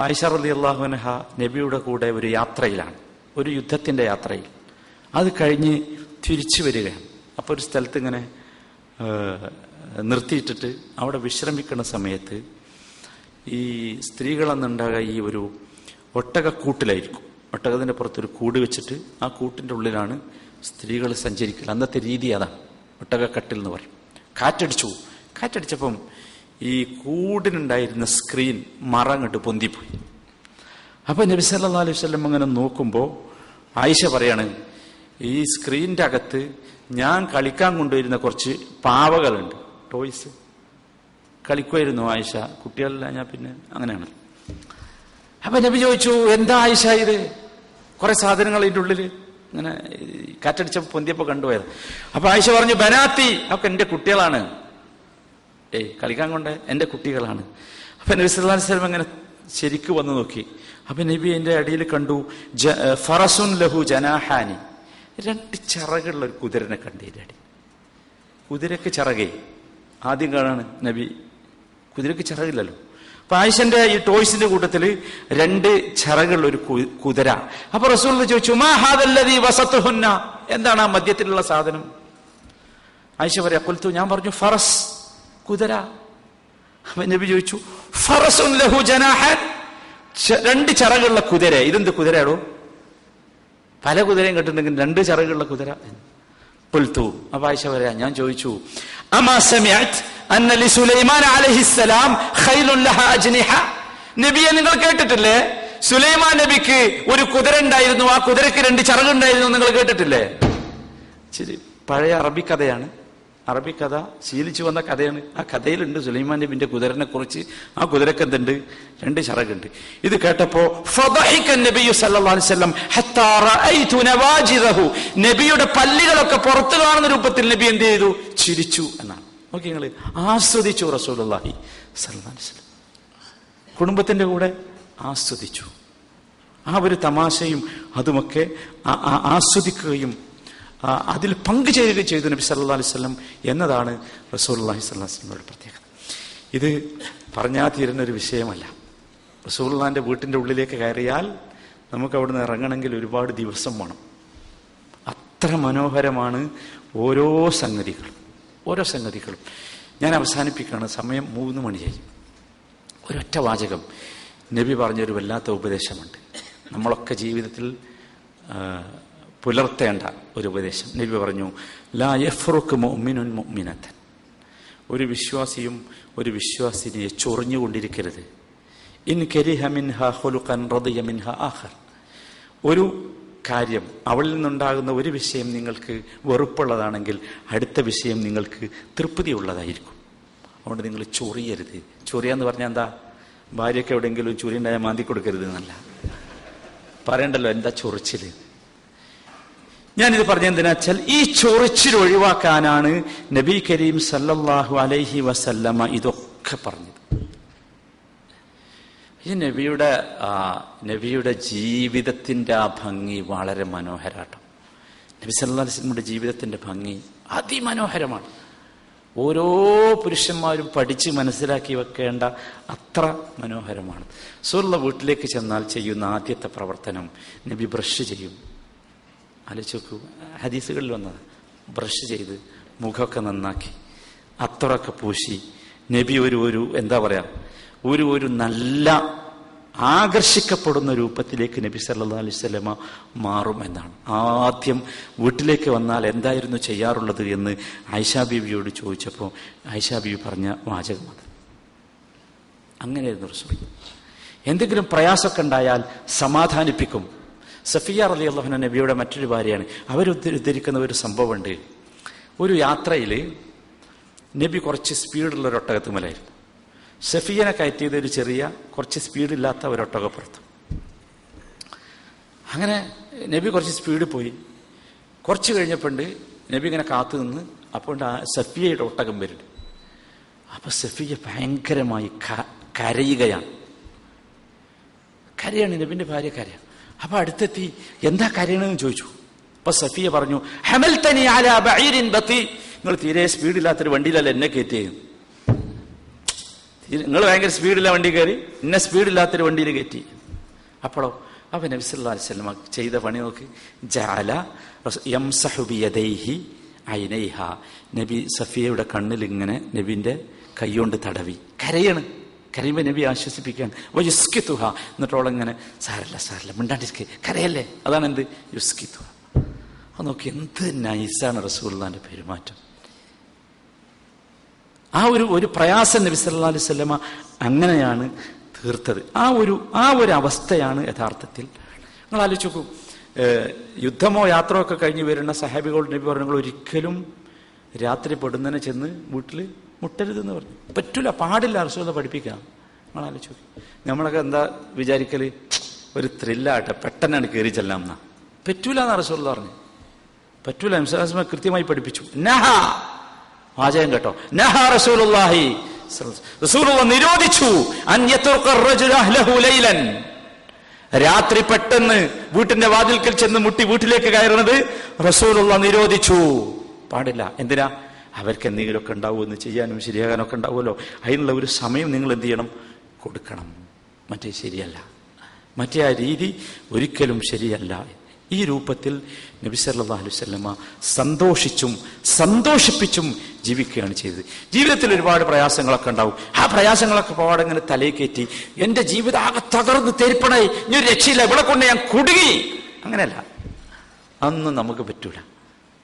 ആയിഷ റളിയല്ലാഹു അൻഹ നബിയുടെ കൂടെ ഒരു യാത്രയിലാണ്, ഒരു യുദ്ധത്തിന്റെ യാത്രയിൽ. അത് കഴിഞ്ഞ് തിരിച്ചു വരികയാണ്. അപ്പോൾ ഒരു സ്ഥലത്ത് ഇങ്ങനെ നിർത്തിയിട്ടിട്ട് അവിടെ വിശ്രമിക്കുന്ന സമയത്ത് ഈ സ്ത്രീകളെന്നുണ്ടാകുക ഈ ഒരു ഒട്ടകക്കൂട്ടിലായിരിക്കും. ഒട്ടകത്തിന്റെ പുറത്തൊരു കൂട് വെച്ചിട്ട് ആ കൂട്ടിൻ്റെ ഉള്ളിലാണ് സ്ത്രീകൾ സഞ്ചരിക്കൽ. അന്നത്തെ രീതി അതാണ്, ഒട്ടകക്കട്ടിൽ എന്ന് പറയും. കാറ്റടിച്ചപ്പം ഈ കൂടിനുണ്ടായിരുന്ന സ്ക്രീൻ മറ അങ്ങോട്ട് പൊന്തിപ്പോയി. അപ്പൊ നബി സല്ലല്ലാഹു അലൈഹി വസല്ലം അങ്ങനെ നോക്കുമ്പോൾ ആയിഷ പറയാണ്, ഈ സ്ക്രീനിന്റെ അകത്ത് ഞാൻ കളിക്കാൻ കൊണ്ടുവരുന്ന കുറച്ച് പാവകളുണ്ട്, ടോയ്സ്. കളിക്കുമായിരുന്നു ആയിഷ, കുട്ടികളെല്ലാം. ഞാൻ പിന്നെ അങ്ങനെയാണ്. അപ്പൊ നബി ചോദിച്ചു, എന്താ ആയിഷ ഇത്? കുറെ സാധനങ്ങൾ ഇതിൻ്റെ ഉള്ളിൽ ഇങ്ങനെ കാറ്റടിച്ചപ്പോൾ പൊന്തിയപ്പോൾ കണ്ടുപോയത്. അപ്പൊ ആയിഷ പറഞ്ഞു, ബനാത്തി, ഒക്കെ എന്റെ കുട്ടികളാണ്. കളിക്കാൻ കൊണ്ട് എന്റെ കുട്ടികളാണ്. അപ്പൊ നബി സല്ലല്ലാഹു അലൈഹി വസല്ലം അങ്ങനെ ശരിക്ക് വന്നു നോക്കി. അപ്പൊ നബി എന്റെ അടിയിൽ കണ്ടു ഫറസുൻ ലഹു ജനാഹാനി, 2 ചിറകുള്ള ഒരു കുതിരനെ കണ്ടു. അടി കുതിരക്ക് ചിറകേ ആദ്യം കാണാണ് നബി. കുതിരക്ക് ചിറകില്ലല്ലോ. അപ്പൊ ആയിഷന്റെ ഈ ടോയ്സിന്റെ കൂട്ടത്തില് 2 ചിറകുള്ള ഒരു കുതിര. അപ്പൊ റസൂൽ ചോദിച്ചു, മാ ഹാദല്ലദീ വസതുഹുന്ന, എന്താണ് ആ മധ്യത്തിലുള്ള സാധനം? ആയിഷ പറയാ, ഖുൽതു, ഞാൻ പറഞ്ഞു ഫറസ്, കുതിര. അപ്പൊ നബി ചോദിച്ചു, ഫറസുൻ ലഹു ജനാഹാൻ, 2 ചിറകുള്ള കുതിര. ഇതെന്ത് കുതിരയാടോ? പല കുതിരയും കെട്ടുണ്ടെങ്കിൽ 2 ചിറകുള്ള കുതിര. ഖുൽതു, അപ്പൊ ആയിഷ പറയാ, ഞാൻ ചോദിച്ചു, അമാ സമിഅത് അന്ന ലിസുലൈമാൻ അലൈഹിസ്സലാം ഖൈലുൻ ലഹാ അജ്നിഹ, നബിയെ നിങ്ങൾ കേട്ടിട്ടില്ലേ സുലൈമാൻ നബിക്ക് ഒരു കുതിര ഉണ്ടായിരുന്നു, ആ കുതിരക്ക് 2 ചിറകുണ്ടായിരുന്നു, നിങ്ങൾ കേട്ടിട്ടില്ലേ? ശരി, പഴയ അറബിക്കഥയാണ്. അറബിക്കഥ ശീലിച്ചു വന്ന കഥയാണ്. ആ കഥയിലുണ്ട് സുലൈമാൻ നബിന്റെ കുതിരനെ കുറിച്ച്. ആ കുതിരക്ക് എന്തുണ്ട്? 2 ചിറകുണ്ട്. ഇത് കേട്ടപ്പോ നബിയു സല്ലല്ലാഹു അലൈഹി വസല്ലം ഹത്താ റഅയ്തു നവാജിദഹു, നബിയുടെ പല്ലുകളൊക്കെ പുറത്തു കാണുന്ന രൂപത്തിൽ നബി എന്ത് ചെയ്തു? ചിരിച്ചു എന്നാണ്. നോക്കി നിങ്ങൾ, ആസ്വദിച്ചു റസൂലുള്ളാഹി സല്ലല്ലാഹു അലൈഹി വസല്ലം. കുടുംബത്തിന്റെ കൂടെ ആസ്വദിച്ചു. ആ ഒരു തമാശയും അതുമൊക്കെ ആസ്വദിക്കുകയും അതിൽ പങ്കുചേരുകയും ചെയ്തു നബി സല്ലല്ലാഹു അലൈഹി വസല്ലം എന്നതാണ് റസൂലുള്ളാഹി സ്വല്ലല്ലാഹു അലൈഹി വസല്ലമയുടെ പ്രത്യേകത. ഇത് പറഞ്ഞാൽ തീരുന്നൊരു വിഷയമല്ല. റസൂലുള്ളാഹിന്റെ വീട്ടിന്റെ ഉള്ളിലേക്ക് കയറിയാൽ നമുക്ക് അവിടുന്ന് ഇറങ്ങണമെങ്കിൽ ഒരുപാട് ദിവസം വേണം. അത്ര മനോഹരമാണ് ഓരോ സംഗതികളും. ഞാൻ അവസാനിപ്പിക്കുകയാണ്, സമയം 3 മണിയായി. ഒരൊറ്റ വാചകം നബി പറഞ്ഞൊരു വല്ലാത്ത ഉപദേശമുണ്ട്. നമ്മളൊക്കെ ജീവിതത്തിൽ പുലർത്തേണ്ട ഒരു ഉപദേശം. നബി പറഞ്ഞു, ലാ യഫ്റുഖ് മുഅ്മിനുൻ മുഅ്മിനതൻ, ഒരു വിശ്വാസിയും ഒരു വിശ്വാസിനിയെ ചൊറിഞ്ഞുകൊണ്ടിരിക്കരുത്. ഇൻ കരിഹ മിൻഹാ ഖുലുഖൻ റദിയ മിൻഹാ ആഖർ, ഒരു കാര്യം, അവളിൽ നിന്നുണ്ടാകുന്ന ഒരു വിഷയം നിങ്ങൾക്ക് വെറുപ്പുള്ളതാണെങ്കിൽ അടുത്ത വിഷയം നിങ്ങൾക്ക് തൃപ്തിയുള്ളതായിരിക്കും. അതുകൊണ്ട് നിങ്ങൾ ചൊറിയരുത്. ചൊറിയാന്ന് പറഞ്ഞാൽ എന്താ? ഭാര്യയ്ക്ക് എവിടെയെങ്കിലും ചൊറി ഉണ്ടായാൽ മാന്തി കൊടുക്കരുത് എന്നല്ല പറയണ്ടല്ലോ. എന്താ ചൊറിച്ചില്? ഞാനിത് പറഞ്ഞെന്തിനാ വെച്ചാൽ ഈ ചൊറിച്ചിൽ ഒഴിവാക്കാനാണ് നബി കരീം സല്ലല്ലാഹു അലൈഹി വസല്ലമ ഇതൊക്കെ പറഞ്ഞത്. ഈ നബിയുടെ ജീവിതത്തിന്റെ ആ ഭംഗി വളരെ മനോഹരാട്ടോ. നബി സല്ലല്ലാഹു അലൈഹി വസല്ലമയുടെ ജീവിതത്തിന്റെ ഭംഗി അതിമനോഹരമാണ്. ഓരോ പുരുഷന്മാരും പഠിച്ച് മനസ്സിലാക്കി വെക്കേണ്ട അത്ര മനോഹരമാണ്. റസൂലുള്ളാഹി വീട്ടിലേക്ക് ചെന്നാൽ ചെയ്യുന്ന ആദ്യത്തെ പ്രവർത്തനം, നബി ബ്രഷ് ചെയ്യും. ആലോചിച്ചു, ഹദീസുകളിൽ വന്നത്, ബ്രഷ് ചെയ്ത് മുഖമൊക്കെ നന്നാക്കി അത്തറൊക്കെ പൂശി നബി ഒരു എന്താ പറയാ, ഒരു നല്ല ആകർഷിക്കപ്പെടുന്ന രൂപത്തിലേക്ക് നബി സല്ലല്ലാഹു അലൈഹി വസല്ലമ മാറും എന്നാണ്. ആദ്യം വീട്ടിലേക്ക് വന്നാൽ എന്തായിരുന്നു ചെയ്യാറുള്ളത് എന്ന് ആയിഷാ ബീവിയോട് ചോദിച്ചപ്പോൾ ആയിഷാ ബീവി പറഞ്ഞ വാചകം അത്. അങ്ങനെയായിരുന്നു റസൂൽ. എന്തെങ്കിലും പ്രയാസമൊക്കെ ഉണ്ടായാൽ സമാധാനിപ്പിക്കും. സഫിയ റളിയല്ലാഹു അൻഹ നബിയുടെ മറ്റൊരു ഭാര്യയാണ്. അവരുദ്ധരിക്കുന്ന ഒരു സംഭവമുണ്ട്. ഒരു യാത്രയിൽ നബി കുറച്ച് സ്പീഡുള്ള ഒരു ഒട്ടകത്തുമലായിരുന്നു. സഫിയനെ കയറ്റിയത് ഒരു ചെറിയ കുറച്ച് സ്പീഡില്ലാത്ത ഒരു ഒട്ടകപ്പുറത്ത്. അങ്ങനെ നബി കുറച്ച് സ്പീഡിൽ പോയി. കുറച്ച് കഴിഞ്ഞപ്പോണ്ട് നബി ഇങ്ങനെ കാത്തു നിന്ന്, അപ്പോൾ സഫിയയുടെ ഒട്ടകം വരുന്നുണ്ട്. അപ്പൊ സഫിയ ഭയങ്കരമായി കരയുകയാണ്. നബിന്റെ ഭാര്യ കരയാണ്. അപ്പൊ അടുത്തെത്തി, എന്താ കരയണമെന്ന് ചോദിച്ചു. അപ്പൊ സഫിയ പറഞ്ഞു, ഹമൽതനി അലാ ബഈരിൻ ബത്തി, നിങ്ങൾ തീരെ സ്പീഡില്ലാത്തൊരു വണ്ടിയിലല്ല എന്നെ കയറ്റിയത്. നിങ്ങൾ ഭയങ്കര സ്പീഡില്ല വണ്ടി കയറി, ഇന്ന സ്പീഡില്ലാത്തൊരു വണ്ടിയിൽ കയറ്റി. അപ്പോഴോ അവൻ നബി സല്ലല്ലാഹു അലൈഹി വസല്ലം ചെയ്ത പണി നോക്ക്. ജഅല യംസഹു ബിയദൈഹി ഐനൈഹ, നബി സഫിയയുടെ കണ്ണിൽ ഇങ്ങനെ നബിന്റെ കൈകൊണ്ട് തടവി. കരയുമ്പോൾ നബി ആശ്വസിപ്പിക്കുകയാണ്. യുസ്കിതുഹ, എന്നിട്ടോളിങ്ങനെ സാരല്ല മിണ്ടാണ്ടിരിക്കെ, കരയല്ലേ, അതാണ് എന്ത് യുസ്കിതുഹ. അത് നോക്കി എന്ത് നൈസാണ് റസൂലുള്ളാഹിന്റെ പെരുമാറ്റം. ആ ഒരു പ്രയാസം നബി സല്ലല്ലാഹു അലൈഹി വസല്ലമ അങ്ങനെയാണ് തീർത്തത്. ആ ഒരു അവസ്ഥയാണ് യഥാർത്ഥത്തിൽ. നിങ്ങൾ ആലോചിച്ച് നോക്കൂ, യുദ്ധമോ യാത്രയോ ഒക്കെ കഴിഞ്ഞ് വരുന്ന സഹാബികളോട് നബി പറഞ്ഞു, നിങ്ങൾ ഒരിക്കലും രാത്രി പെടുന്നതിനെ ചെന്ന് വീട്ടിൽ മുട്ടരുതെന്ന് പറഞ്ഞു. പറ്റൂല, പാടില്ല, റസൂൽ പഠിപ്പിക്കാം. നിങ്ങൾ ആലോചിച്ച് നോക്കി, നമ്മളൊക്കെ എന്താ വിചാരിക്കല്, ഒരു ത്രില്ലാട്ടെ പെട്ടെന്നാണ് കയറി ചെല്ലാം എന്നാ. പറ്റൂല എന്നാ റസൂൽ പറഞ്ഞു. പറ്റൂല, നബി കൃത്യമായി പഠിപ്പിച്ചു. നഹാ, വാചകം കേട്ടോ, നഹാ റസൂലുള്ളാഹി, റസൂലുള്ളാഹി നിരോധിച്ചു അൻ യത്റുഖ അർ-റജുലു അഹ്ലഹു ലൈലൻ, രാത്രി പെട്ടെന്ന് വീട്ടിന്റെ വാതിൽക്കൽ ചെന്ന് മുട്ടി വീട്ടിലേക്ക് കയറുന്നത് റസൂലുള്ളാഹി നിരോധിച്ചു. പാടില്ല. എന്തിനാ? അവർക്ക് എന്തെങ്കിലുമൊക്കെ ഉണ്ടാവുമെന്ന്, ചെയ്യാനും ശരിയാകാനൊക്കെ ഉണ്ടാവുമല്ലോ. അതിനുള്ള ഒരു സമയം നിങ്ങൾ എന്ത് ചെയ്യണം, കൊടുക്കണം. മറ്റേ ശരിയല്ല, മറ്റേ ആ രീതി ഒരിക്കലും ശരിയല്ല. ഈ രൂപത്തിൽ നബി സല്ലല്ലാഹു അലൈഹി വസല്ലമ സന്തോഷിപ്പിച്ചും ജീവിക്കുകയാണ് ചെയ്തത്. ജീവിതത്തിൽ ഒരുപാട് പ്രയാസങ്ങളൊക്കെ ഉണ്ടാവും. ആ പ്രയാസങ്ങളൊക്കെ പാടെങ്ങനെ തലയിൽ കയറ്റി എന്റെ ജീവിതം ആകെ തകർന്ന് തെരിപ്പണായി, ഇനി ഒരു രക്ഷയില്ല, ഇവിടെ കൊണ്ട് ഞാൻ കുടുങ്ങി, അങ്ങനെയല്ല. അതൊന്നും നമുക്ക് പറ്റൂല.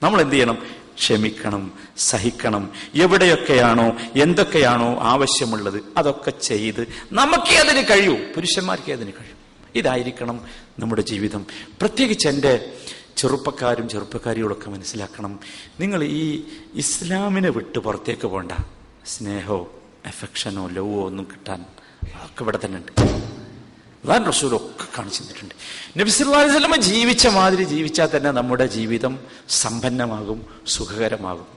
നമ്മൾ എന്ത് ചെയ്യണം? ക്ഷമിക്കണം, സഹിക്കണം. എവിടെയൊക്കെയാണോ എന്തൊക്കെയാണോ ആവശ്യമുള്ളത് അതൊക്കെ ചെയ്ത് നമുക്കേ അതിന് കഴിയൂ, പുരുഷന്മാർക്കേ അതിന് കഴിയൂ. ഇതായിരിക്കണം നമ്മുടെ ജീവിതം. പ്രത്യേകിച്ച് എൻ്റെ ചെറുപ്പക്കാരികളൊക്കെ മനസ്സിലാക്കണം, നിങ്ങൾ ഈ ഇസ്ലാമിനെ വിട്ട് പുറത്തേക്ക് പോകണ്ട. സ്നേഹമോ അഫെക്ഷനോ ലവോ ഒന്നും കിട്ടാൻ ഒക്കെ ഇവിടെ തന്നെ ഉണ്ട്. അല്ലാഹു റസൂലൊക്കെ കാണിച്ചു തന്നിട്ടുണ്ട്. നബി സല്ലല്ലാഹു അലൈഹി വസല്ലം ജീവിച്ച മാതിരി ജീവിച്ചാൽ തന്നെ നമ്മുടെ ജീവിതം സമ്പന്നമാകും, സുഖകരമാകും.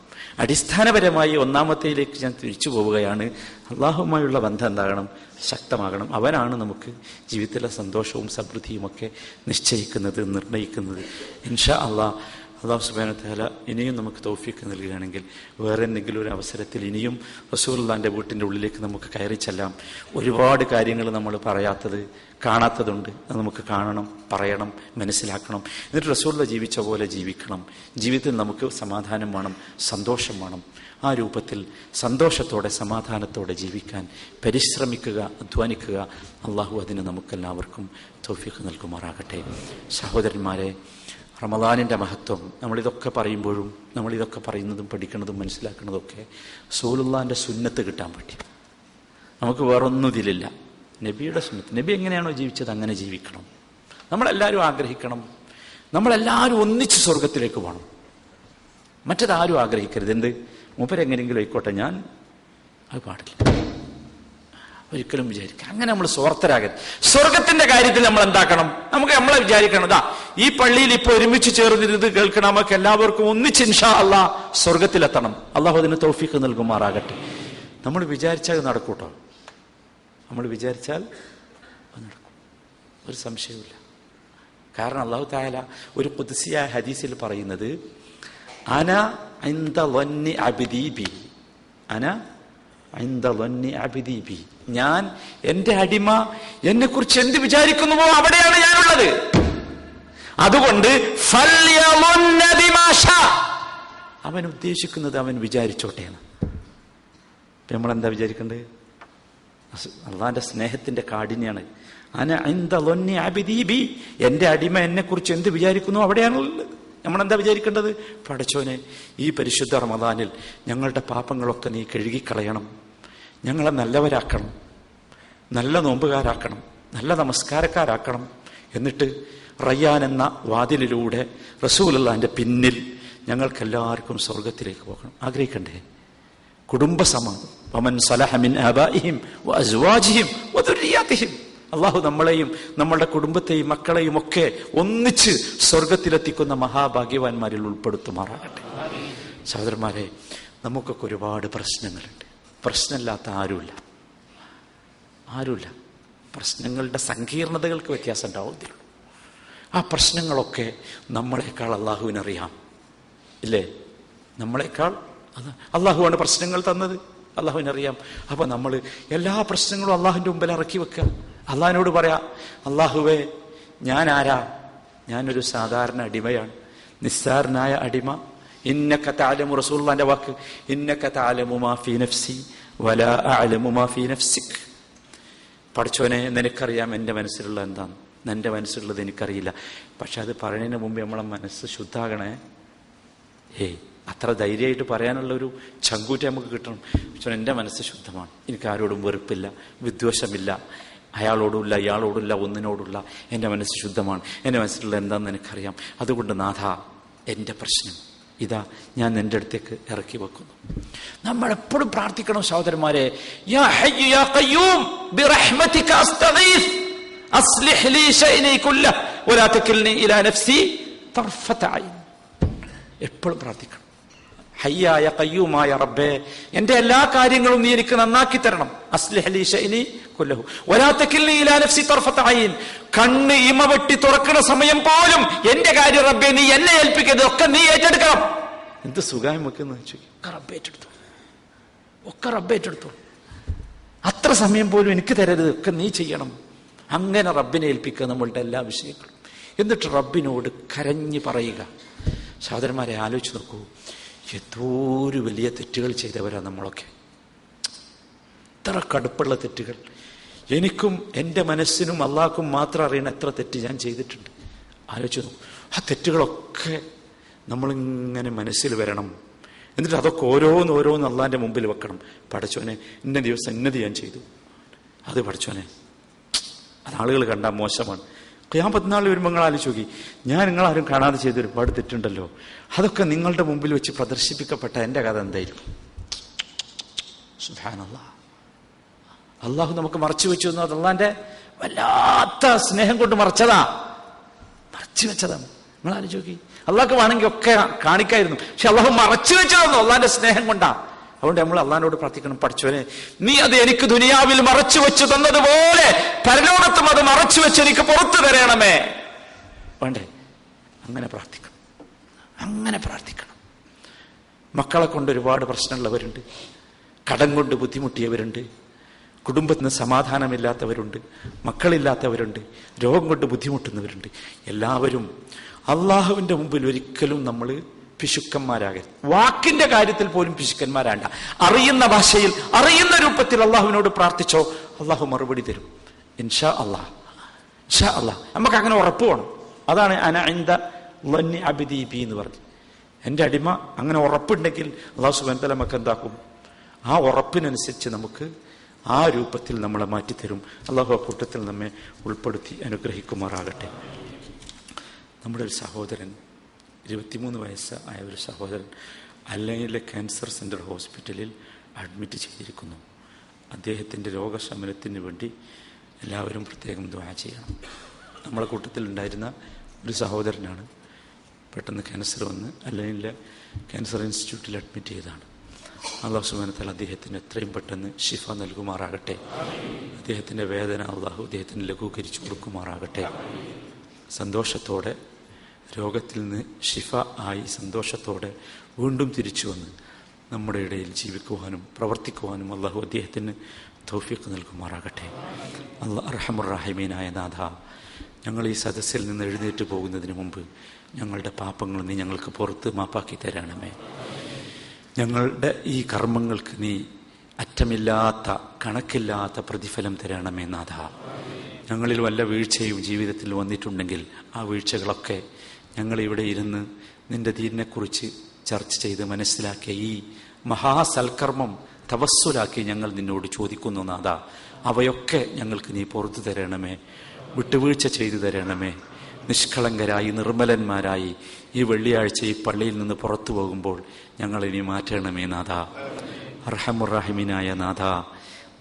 അടിസ്ഥാനപരമായി ഒന്നാമത്തേയിലേക്ക് ഞാൻ തിരിച്ചു പോവുകയാണ്. അള്ളാഹുമായുള്ള ബന്ധം എന്താകണം? ശക്തമാകണം. അവനാണ് നമുക്ക് ജീവിതത്തിലെ സന്തോഷവും സമൃദ്ധിയും ഒക്കെ നിശ്ചയിക്കുന്നത്, നിർണയിക്കുന്നത്. ഇൻഷാ അള്ളാഹു സുബ്ഹാനഹു വ തആല ഇനിയും നമുക്ക് തൗഫീഖ് നൽകുകയാണെങ്കിൽ വേറെ എന്തെങ്കിലും ഒരു അവസരത്തിൽ ഇനിയും റസൂലുള്ളാഹിന്റെ വീട്ടിൻ്റെ ഉള്ളിലേക്ക് നമുക്ക് കയറി ചെല്ലാം. ഒരുപാട് കാര്യങ്ങൾ നമ്മൾ പറയാത്തത് കാണാത്തതുണ്ട്, അത് നമുക്ക് കാണണം, പറയണം, മനസ്സിലാക്കണം. എന്നിട്ട് റസൂലുള്ളാഹി ജീവിച്ച പോലെ ജീവിക്കണം. ജീവിതത്തിൽ നമുക്ക് സമാധാനം വേണം, സന്തോഷം വേണം. ആ രൂപത്തിൽ സന്തോഷത്തോടെ സമാധാനത്തോടെ ജീവിക്കാൻ പരിശ്രമിക്കുക, അധ്വാനിക്കുക. അള്ളാഹു അതിന് നമുക്കെല്ലാവർക്കും തൗഫീഖ് നൽകുമാറാകട്ടെ. സഹോദരന്മാരെ, റമദാനിൻ്റെ മഹത്വം നമ്മളിതൊക്കെ പറയുമ്പോഴും നമ്മളിതൊക്കെ പറയുന്നതും പഠിക്കുന്നതും മനസ്സിലാക്കുന്നതൊക്കെ റസൂലുള്ളാഹിന്റെ സുന്നത്ത് കിട്ടാൻ പറ്റി. നമുക്ക് വേറൊന്നും ഇതിലില്ല. നബിയുടെ സുന്നത്ത്, നബി എങ്ങനെയാണോ ജീവിച്ചത് അങ്ങനെ ജീവിക്കണം. നമ്മളെല്ലാവരും ആഗ്രഹിക്കണം, നമ്മളെല്ലാവരും ഒന്നിച്ച് സ്വർഗത്തിലേക്ക് പോകണം. മറ്റേതാരും ആഗ്രഹിക്കരുത്. എന്ത് മൂപ്പരെങ്ങനെയെങ്കിലും ആയിക്കോട്ടെ, ഞാൻ അത് പാടില്ല, ഒരിക്കലും വിചാരിക്കാം. അങ്ങനെ നമ്മൾ സ്വാർത്ഥരാകരുത്. സ്വർഗത്തിന്റെ കാര്യത്തിൽ നമ്മൾ എന്താക്കണം? നമ്മളെ വിചാരിക്കണം, ഈ പള്ളിയിൽ ഇപ്പൊ ഒരുമിച്ച് ചേർന്നിരുന്നത് കേൾക്കണം, നമുക്ക് എല്ലാവർക്കും ഒന്നിച്ച് ഇൻഷാ അല്ലാഹ് സ്വർഗത്തിലെത്തണം. അള്ളാഹു അതിന് തൗഫീഖ് നൽകുമാറാകട്ടെ. നമ്മൾ വിചാരിച്ചാൽ നടക്കൂട്ടോ, നമ്മൾ വിചാരിച്ചാൽ നടക്കും, ഒരു സംശയവുമില്ല. കാരണം അല്ലാഹു തആല ഒരു ഖുദ്സിയായ ഹദീസിൽ പറയുന്നത്, അന ഇൻദ ളന്നി അബ്ദി ബി, അന ഇൻദ ളന്നി അബ്ദി ബി, ഞാൻ എന്റെ അടിമ എന്നെ കുറിച്ച് എന്ത് വിചാരിക്കുന്നുവോ അവിടെയാണ് ഞാനുള്ളത്. അതുകൊണ്ട് അവൻ ഉദ്ദേശിക്കുന്നത് അവൻ വിചാരിച്ചോട്ടെ എന്ന്. നമ്മളെന്താ വിചാരിക്കേണ്ടത്? അള്ളാന്റെ സ്നേഹത്തിന്റെ കാഠിന്യാണ്. അന ഇൻദ ളന്നി അബ്ദി ബി, എന്റെ അടിമ എന്നെ കുറിച്ച് എന്ത് വിചാരിക്കുന്നു അവിടെയാണുള്ളത്. നമ്മളെന്താ വിചാരിക്കേണ്ടത്? പടച്ചോനെ, ഈ പരിശുദ്ധ റമദാനിൽ ഞങ്ങളുടെ പാപങ്ങളൊക്കെ നീ കഴുകിക്കളയണം, ഞങ്ങളെ നല്ലവരാക്കണം, നല്ല നോമ്പുകാരാക്കണം, നല്ല നമസ്കാരക്കാരാക്കണം. എന്നിട്ട് റയ്യാൻ എന്ന വാതിലിലൂടെ റസൂലുള്ളാഹിന്റെ പിന്നിൽ ഞങ്ങൾക്കെല്ലാവർക്കും സ്വർഗത്തിലേക്ക് പോകണം. ആഗ്രഹിക്കണ്ടേ? കുടുംബസമാധാനം. വമൻ സലഹ മിൻ ആബാഇഹിം വഅസ്വാജിഹിം വദുരിയാതിഹിം, അള്ളാഹു നമ്മളെയും നമ്മളുടെ കുടുംബത്തെയും മക്കളെയും ഒക്കെ ഒന്നിച്ച് സ്വർഗത്തിലെത്തിക്കുന്ന മഹാഭാഗ്യവാന്മാരിൽ ഉൾപ്പെടുത്തുമാറാകട്ടെ. സഹോദരന്മാരെ, നമുക്കൊക്കെ ഒരുപാട് പ്രശ്നങ്ങളുണ്ട്. പ്രശ്നമില്ലാത്ത ആരുമില്ല. പ്രശ്നങ്ങളുടെ സങ്കീർണതകൾക്ക് വ്യത്യാസം ഉണ്ടാവുന്നേ ഉള്ളൂ. ആ പ്രശ്നങ്ങളൊക്കെ നമ്മളെക്കാൾ അള്ളാഹുവിനറിയാം, ഇല്ലേ? നമ്മളെക്കാൾ അള്ളാഹുവാണ് പ്രശ്നങ്ങൾ തന്നത്. അള്ളാഹുവിനറിയാം. അപ്പൊ നമ്മൾ എല്ലാ പ്രശ്നങ്ങളും അള്ളാഹുവിന്റെ മുമ്പിൽ ഇറക്കി വെക്കുക. അള്ളാഹിനോട് പറയാ, അള്ളാഹുവേ ഞാൻ ആരാ? ഞാനൊരു സാധാരണ അടിമയാണ്, നിസ്സാരനായ അടിമ. ഇന്നക തഅലമു, റസൂലുള്ളാഹിന്റെ വാക്ക്, ഇന്നക തഅലമു മാ ഫീ നഫ്സി വലാ അഅലമു മാ ഫീ നഫ്സിക്. പഠിച്ചോനെ, നിനക്കറിയാം എൻ്റെ മനസ്സിലുള്ള എന്താണ്, എൻ്റെ മനസ്സിലുള്ളത് എനിക്കറിയില്ല. പക്ഷെ അത് പറയുന്നതിന് മുമ്പ് നമ്മളെ മനസ്സ് ശുദ്ധാകണേ. അത്ര ധൈര്യമായിട്ട് പറയാനുള്ളൊരു ചങ്കൂറ്റ നമുക്ക് കിട്ടണം. പക്ഷെ എൻ്റെ മനസ്സ് ശുദ്ധമാണ്, എനിക്ക് ആരോടും വെറുപ്പില്ല, വിദ്വേഷമില്ല, അയാളോടുമില്ല, ഇയാളോടില്ല, ഒന്നിനോടുള്ള എൻ്റെ മനസ്സ് ശുദ്ധമാണ്. എൻ്റെ മനസ്സിലുള്ള എന്താണെന്ന് എനിക്കറിയാം. അതുകൊണ്ട് നാഥ, എൻ്റെ പ്രശ്നം ഇതാ ഞാൻ നിന്റെ അടുത്തേക്ക് ഇറക്കി വെക്കുന്നു. നമ്മൾ എപ്പോഴും പ്രാർത്ഥിക്കണം സഹോദരന്മാരെ, യാ ഹയ്യു യാ ഖയ്യൂം ബിറഹ്മതിക അസ്തഗീസ് അസ്ലിഹ് ലീ ശഅനി കുല്ലഹു വലാ തകിൽനി ഇലാ നഫ്സി തർഫത ഐൻ. എപ്പോഴും പ്രാർത്ഥിക്കണം. ഹയ്യായ ഖയ്യൂമായ റബ്ബേ, എന്റെ എല്ലാ കാര്യങ്ങളും നീ എനിക്ക് നന്നാക്കി തരണം. അസ്ലിഹ് ലീ ശഅനി കുല്ലഹു വലാ തകിൽനി ഇലാ നഫ്സി തർഫത ഐൻ. കണ്ണ് ഇമ വെട്ടി തുറക്കുന്ന സമയം പോലും എന്റെ കാര്യം റബ്ബേ നീ എന്നെ ഏൽപ്പിക്കരുത്, ഒക്കെ നീ ഏറ്റെടുക്കണം. എന്ത് സുഖമായി വെക്കുന്ന റബ്ബ് ഏറ്റെടുത്തു, ഒക്കെ റബ്ബ് ഏറ്റെടുത്തു. അത്ര സമയം പോലും എനിക്ക് തരരുത്, ഒക്കെ നീ ചെയ്യണം. അങ്ങനെ റബ്ബിനെ ഏൽപ്പിക്കുക നമ്മളുടെ എല്ലാ വിഷയങ്ങളും. എന്നിട്ട് റബ്ബിനോട് കരഞ്ഞു പറയുക. സഹോദരന്മാരെ ആലോചിച്ച് നോക്കൂ, എന്തോരു വലിയ തെറ്റുകൾ ചെയ്തവരാ നമ്മളൊക്കെ. എത്ര കടുപ്പുള്ള തെറ്റുകൾ. എനിക്കും എൻ്റെ മനസ്സിനും അള്ളാഹ്ക്കും മാത്രം അറിയണ എത്ര തെറ്റ് ഞാൻ ചെയ്തിട്ടുണ്ട്. ആലോചിച്ച് നോക്കൂ. ആ തെറ്റുകളൊക്കെ നമ്മളിങ്ങനെ മനസ്സിൽ വരണം. എന്നിട്ട് അതൊക്കെ ഓരോന്ന് അള്ളാഹിൻ്റെ മുമ്പിൽ വെക്കണം. പഠിച്ചോനെ, ഇന്ന ദിവസം ഇന്നത് ഞാൻ ചെയ്തു, അത് പഠിച്ചോനെ, അത് ആളുകൾ കണ്ടാൽ മോശമാണ്. ഖിയാമത്ത് നാൾ വരുമ്പോൾ നിങ്ങൾ ആലോചിച്ച് നോക്കി, ഞാൻ നിങ്ങളാരും കാണാതെ ചെയ്ത ഒരുപാട് തെറ്റുണ്ടല്ലോ, അതൊക്കെ നിങ്ങളുടെ മുമ്പിൽ വെച്ച് പ്രദർശിപ്പിക്കപ്പെട്ട എൻ്റെ കഥ എന്തായിരിക്കും? സുബ്ഹാനല്ലാഹ്. അള്ളാഹു നമുക്ക് മറച്ചു വെച്ചു എന്നത് അള്ളാന്റെ വല്ലാത്ത സ്നേഹം കൊണ്ട് മറച്ചു വെച്ചതാണ്. നിങ്ങൾ ആലോചിച്ച് നോക്കി. അള്ളാഹ്ക്ക് വേണമെങ്കിൽ ഒക്കെ കാണിക്കായിരുന്നു, പക്ഷെ അള്ളാഹു മറച്ചു വെച്ചതെന്നോ അള്ളാന്റെ സ്നേഹം കൊണ്ടാ. അതുകൊണ്ട് നമ്മൾ അള്ളാഹിനോട് പ്രാർത്ഥിക്കണം, പഠിച്ചവനെ നീ അത് എനിക്ക് ദുനിയാവിൽ മറച്ചു വെച്ച് തന്നതുപോലെ പരലോകത്തും അത് മറച്ചു വെച്ച് എനിക്ക് പുറത്തു തരണമേ. വേണ്ടേ? അങ്ങനെ പ്രാർത്ഥിക്കണം. മക്കളെ കൊണ്ട് ഒരുപാട് പ്രശ്നമുള്ളവരുണ്ട്, കടം കൊണ്ട് ബുദ്ധിമുട്ടിയവരുണ്ട്, കുടുംബത്തിന് സമാധാനമില്ലാത്തവരുണ്ട്, മക്കളില്ലാത്തവരുണ്ട്, രോഗം കൊണ്ട് ബുദ്ധിമുട്ടുന്നവരുണ്ട്. എല്ലാവരും അള്ളാഹുവിന്റെ മുമ്പിൽ ഒരിക്കലും നമ്മൾ പിശുക്കന്മാരാകരുത്. വാക്കിന്റെ കാര്യത്തിൽ പോലും പിശുക്കന്മാരാണ്ട. അറിയുന്ന ഭാഷയിൽ, അറിയുന്ന രൂപത്തിൽ അള്ളാഹുവിനോട് പ്രാർത്ഥിച്ചോ, അള്ളാഹു മറുപടി തരും. ഇൻഷാ അള്ളാഹ്. നമുക്ക് അങ്ങനെ ഉറപ്പ് വേണം. അതാണ് അന ഇൻദ ളന്നി അബ്ദി ബി എന്ന് പറഞ്ഞു. എൻ്റെ അടിമ അങ്ങനെ ഉറപ്പുണ്ടെങ്കിൽ അള്ളാഹു സുബ്ഹാനഹു വ തആല നമുക്ക് എന്താക്കും? ആ ഉറപ്പിനനുസരിച്ച് നമുക്ക് ആ രൂപത്തിൽ നമ്മളെ മാറ്റിത്തരും. അള്ളാഹു ആ കൂട്ടത്തിൽ നമ്മെ ഉൾപ്പെടുത്തി അനുഗ്രഹിക്കുമാറാകട്ടെ. നമ്മുടെ ഒരു സഹോദരൻ, 23 വയസ്സായ ഒരു സഹോദരൻ അല്ലയിലെ ക്യാൻസർ സെൻ്റർ ഹോസ്പിറ്റലിൽ അഡ്മിറ്റ് ചെയ്തിരിക്കുന്നു. അദ്ദേഹത്തിൻ്റെ രോഗശമനത്തിന് വേണ്ടി എല്ലാവരും പ്രത്യേകം ദുആ ചെയ്യണം. നമ്മളെ കൂട്ടത്തിലുണ്ടായിരുന്ന ഒരു സഹോദരനാണ് പെട്ടെന്ന് ക്യാൻസർ വന്ന് അല്ലയിലെ ക്യാൻസർ ഇൻസ്റ്റിറ്റ്യൂട്ടിൽ അഡ്മിറ്റ് ചെയ്തതാണ്. അല്ലാഹു സുബ്ഹാനഹു വ തആല അദ്ദേഹത്തിന് എത്രയും പെട്ടെന്ന് ശിഫ നൽകുമാറാകട്ടെ. അദ്ദേഹത്തിൻ്റെ വേദന അല്ലാഹു അദ്ദേഹത്തിന് ലഘൂകരിച്ചു കൊടുക്കുമാറാകട്ടെ. സന്തോഷത്തോടെ രോഗത്തിൽ നിന്ന് ശിഫ ആയി സന്തോഷത്തോടെ വീണ്ടും തിരിച്ചു വന്ന് നമ്മുടെ ഇടയിൽ ജീവിക്കുവാനും പ്രവർത്തിക്കുവാനും അല്ലാഹു അദ്ദേഹത്തിന് തൗഫീഖ് നൽകുമാറാകട്ടെ. അല്ലാഹു അർഹമുർ റഹീമീനായ നാഥ, ഞങ്ങൾ ഈ സദസ്സിൽ നിന്ന് എഴുന്നേറ്റ് പോകുന്നതിന് മുമ്പ് ഞങ്ങളുടെ പാപങ്ങൾ നീ ഞങ്ങൾക്ക് പുറത്ത് മാപ്പാക്കി തരണമേ. ഞങ്ങളുടെ ഈ കർമ്മങ്ങൾക്ക് നീ അറ്റമില്ലാത്ത കണക്കില്ലാത്ത പ്രതിഫലം തരണമേ നാഥ. ഞങ്ങളിൽ വല്ല വീഴ്ചയും ജീവിതത്തിൽ വന്നിട്ടുണ്ടെങ്കിൽ ആ വീഴ്ചകളൊക്കെ ഞങ്ങളിവിടെ ഇരുന്ന് നിന്റെ ദീനിനെക്കുറിച്ച് ചർച്ച ചെയ്ത് മനസ്സിലാക്കിയ ഈ മഹാസൽക്കർമ്മം തവസ്സുലാക്കി ഞങ്ങൾ നിന്നോട് ചോദിക്കുന്നു നാഥ. അവയൊക്കെ ഞങ്ങൾക്ക് നീ പുറത്തു തരണമേ, വിട്ടുവീഴ്ച ചെയ്തു തരണമേ. നിഷ്കളങ്കരായി നിർമ്മലന്മാരായി ഈ വെള്ളിയാഴ്ച ഈ പള്ളിയിൽ നിന്ന് പുറത്തു പോകുമ്പോൾ ഞങ്ങളിനി മാറ്റണമേ നാഥ. അർഹമുർ റഹീമീനായ നാഥ,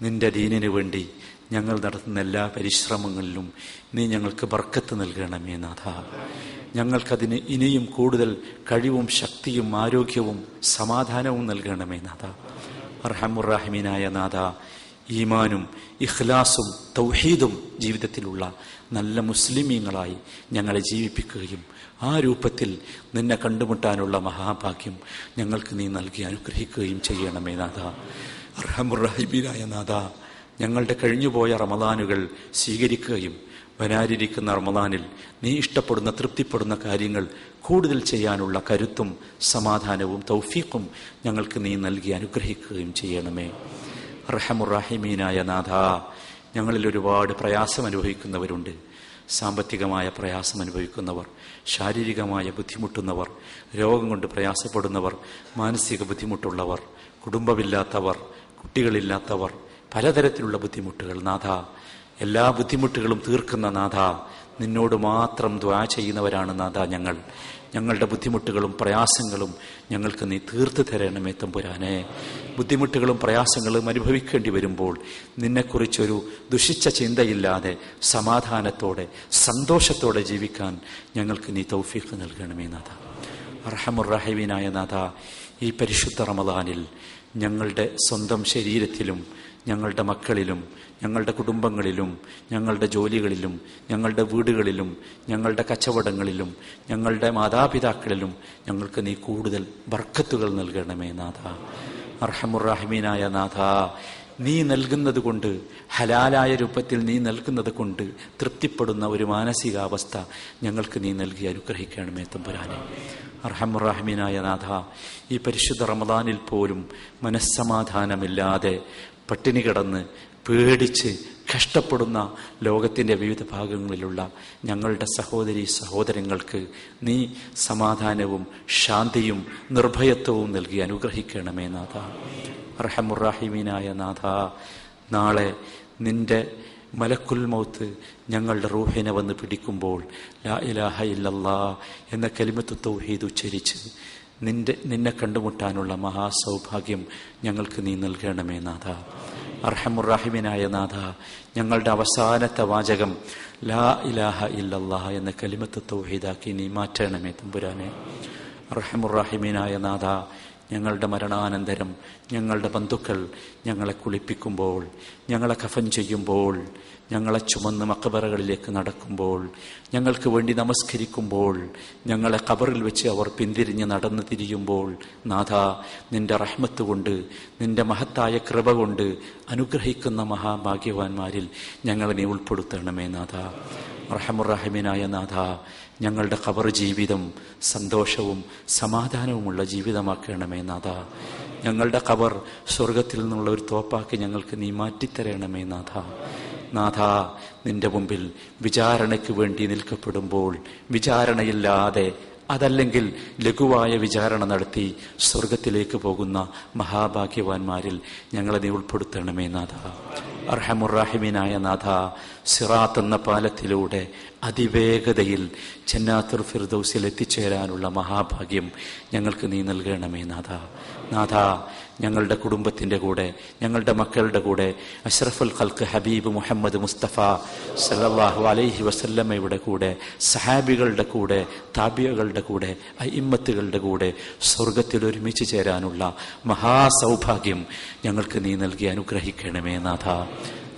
നിന്റെ ദീനിനു വേണ്ടി ഞങ്ങൾ നടത്തുന്ന എല്ലാ പരിശ്രമങ്ങളിലും നീ ഞങ്ങൾക്ക് ബർക്കത്ത് നൽകണമേ നാഥ. ഞങ്ങൾക്കതിന് ഇനിയും കൂടുതൽ കഴിവും ശക്തിയും ആരോഗ്യവും സമാധാനവും നൽകണമേ നാഥ. അർഹമുർ റഹീമീനായ നാഥ, ഈമാനും ഇഖ്ലാസും തൗഹീദും ജീവിതത്തിലുള്ള നല്ല മുസ്ലിമീങ്ങളായി ഞങ്ങളെ ജീവിപ്പിക്കുകയും ആ രൂപത്തിൽ നിന്നെ കണ്ടുമുട്ടാനുള്ള മഹാഭാഗ്യം ഞങ്ങൾക്ക് നീ നൽകി അനുഗ്രഹിക്കുകയും ചെയ്യണമേ നാഥ. അർഹമുർ റഹീമീനായ നാഥ, ഞങ്ങളുടെ കഴിഞ്ഞുപോയ റമദാനുകൾ സ്വീകരിക്കുകയും വരാനിരിക്കുന്ന റമദാനിൽ നീ ഇഷ്ടപ്പെടുന്ന തൃപ്തിപ്പെടുന്ന കാര്യങ്ങൾ കൂടുതൽ ചെയ്യാനുള്ള കരുത്തും സമാധാനവും തൗഫീഖും ഞങ്ങൾക്ക് നീ നൽകി അനുഗ്രഹിക്കുകയും ചെയ്യണമേ. അർഹമുർ റഹീമീനായ നാഥ, ഞങ്ങളിൽ ഒരുപാട് പ്രയാസം അനുഭവിക്കുന്നവരുണ്ട്. സാമ്പത്തികമായ പ്രയാസം അനുഭവിക്കുന്നവർ, ശാരീരികമായ ബുദ്ധിമുട്ടുന്നവർ, രോഗം കൊണ്ട് പ്രയാസപ്പെടുന്നവർ, മാനസിക ബുദ്ധിമുട്ടുള്ളവർ, കുടുംബമില്ലാത്തവർ, കുട്ടികളില്ലാത്തവർ, പലതരത്തിലുള്ള ബുദ്ധിമുട്ടുകൾ. നാഥ, എല്ലാ ബുദ്ധിമുട്ടുകളും തീർക്കുന്ന നാഥ, നിന്നോട് മാത്രം ദുആ ചെയ്യുന്നവരാണ് നാഥ ഞങ്ങളുടെ ബുദ്ധിമുട്ടുകളും പ്രയാസങ്ങളും ഞങ്ങൾക്ക് നീ തീർത്തു തരണമേ തമ്പുരാനെ. ബുദ്ധിമുട്ടുകളും പ്രയാസങ്ങളും അനുഭവിക്കേണ്ടി വരുമ്പോൾ നിന്നെക്കുറിച്ചൊരു ദുഷിച്ച ചിന്തയില്ലാതെ സമാധാനത്തോടെ സന്തോഷത്തോടെ ജീവിക്കാൻ ഞങ്ങൾക്ക് നീ തൗഫീഖ് നൽകണമേ നാഥ. അർഹമുർ റഹീമീനായ നാഥ, ഈ പരിശുദ്ധ റമദാനിൽ ഞങ്ങളുടെ സ്വന്തം ശരീരത്തിലും ഞങ്ങളുടെ മക്കളിലും ഞങ്ങളുടെ കുടുംബങ്ങളിലും ഞങ്ങളുടെ ജോലികളിലും ഞങ്ങളുടെ വീടുകളിലും ഞങ്ങളുടെ കച്ചവടങ്ങളിലും ഞങ്ങളുടെ മാതാപിതാക്കളിലും ഞങ്ങൾക്ക് നീ കൂടുതൽ ബർക്കത്തുകൾ നൽകണമേ നാഥ. അർഹമുർ റഹീമീനായ നാഥ, നീ നൽകുന്നത് കൊണ്ട്, ഹലാലായ രൂപത്തിൽ നീ നൽകുന്നത് കൊണ്ട് തൃപ്തിപ്പെടുന്ന ഒരു മാനസികാവസ്ഥ ഞങ്ങൾക്ക് നീ നൽകി അനുഗ്രഹിക്കണമേ തമ്പുരാനെ. അർഹമുർ റഹീമീനായ നാഥ, ഈ പരിശുദ്ധ റമദാനിൽ പോലും മനസ്സമാധാനമില്ലാതെ പട്ടിണി കിടന്ന് പേടിച്ച് കഷ്ടപ്പെടുന്ന ലോകത്തിൻ്റെ വിവിധ ഭാഗങ്ങളിലുള്ള ഞങ്ങളുടെ സഹോദരീ സഹോദരങ്ങൾക്ക് നീ സമാധാനവും ശാന്തിയും നിർഭയത്വവും നൽകി അനുഗ്രഹിക്കണമേ നാഥ. അർഹമുർ റഹീമീനായ നാഥ, നാളെ നിന്റെ മലക്കുൽ മൗത്ത് ഞങ്ങളുടെ റൂഹിനെ വന്ന് പിടിക്കുമ്പോൾ ലാ ഇലാഹ ഇല്ലല്ലാഹ് എന്ന കലിമത്ത് തൗഹീദ് ഉച്ചരിച്ച് നിന്നെ കണ്ടുമുട്ടാനുള്ള മഹാസൗഭാഗ്യം ഞങ്ങൾക്ക് നീ നൽകണമേ നാഥ. അർഹമുർ റഹീമീനായ നാഥ, ഞങ്ങളുടെ അവസാനത്തെ വാചകം ലാ ഇലാഹ ഇല്ലല്ലാഹ് എന്ന കലിമത്ത് തൗഹീദാക്കി നീ മാറ്റണമേ തമ്പുരാനെ. അർഹമുർ റഹീമീനായ നാഥ, ഞങ്ങളുടെ മരണാനന്തരം ഞങ്ങളുടെ ബന്ധുക്കൾ ഞങ്ങളെ കുളിപ്പിക്കുമ്പോൾ, ഞങ്ങളെ കഫൻ ചെയ്യുമ്പോൾ, ഞങ്ങളെ ചുമന്ന് മഖബറകളിലേക്ക് നടക്കുമ്പോൾ, ഞങ്ങൾക്ക് വേണ്ടി നമസ്കരിക്കുമ്പോൾ, ഞങ്ങളെ ഖബറിൽ വെച്ച് അവർ പിന്തിരിഞ്ഞ് നടന്നു തിരിയുമ്പോൾ, നാഥ, നിന്റെ റഹ്മത്ത് കൊണ്ട്, നിന്റെ മഹത്തായ കൃപ കൊണ്ട് അനുഗ്രഹിക്കുന്ന മഹാഭാഗ്യവാന്മാരിൽ ഞങ്ങളെ നീ ഉൾപ്പെടുത്തണമേ നാഥ. അർഹമുർ റഹീമീനായ നാഥ, ഞങ്ങളുടെ ഖബർ ജീവിതം സന്തോഷവും സമാധാനവുമുള്ള ജീവിതമാക്കണമേ നാഥ. ഞങ്ങളുടെ ഖബർ സ്വർഗത്തിൽ നിന്നുള്ള ഒരു തോപ്പാക്കി ഞങ്ങൾക്ക് നീ മാറ്റിത്തരണമേ നാഥ. നാഥ, നിന്റെ മുമ്പിൽ വിചാരണയ്ക്ക് വേണ്ടി നിൽക്കപ്പെടുമ്പോൾ വിചാരണയില്ലാതെ, അതല്ലെങ്കിൽ ലഘുവായ വിചാരണ നടത്തി സ്വർഗത്തിലേക്ക് പോകുന്ന മഹാഭാഗ്യവാന്മാരിൽ ഞങ്ങളെ നീ ഉൾപ്പെടുത്തണമേ നാഥ. അർഹമുർ റഹീമീനായ നാഥ, സിറാത്ത് എന്ന പാലത്തിലൂടെ അതിവേഗതയിൽ ജന്നാത്തുൽ ഫിർദൗസിൽ എത്തിച്ചേരാനുള്ള മഹാഭാഗ്യം ഞങ്ങൾക്ക് നീ നൽകണമേ നാഥ. നാഥ, ഞങ്ങളുടെ കുടുംബത്തിൻ്റെ കൂടെ, ഞങ്ങളുടെ മക്കളുടെ കൂടെ അഷ്റഫുൽ ഖൽഖ് ഹബീബ് മുഹമ്മദ് മുസ്തഫ സല്ലല്ലാഹു അലൈഹി വസല്ലമയുടെ കൂടെ, സഹാബികളുടെ കൂടെ, താബിയകളുടെ കൂടെ, അഇമ്മത്തുകളുടെ കൂടെ സ്വർഗത്തിൽ ഒരുമിച്ച് ചേരാനുള്ള മഹാസൗഭാഗ്യം ഞങ്ങൾക്ക് നീ നൽകി അനുഗ്രഹിക്കണമേ നാഥ.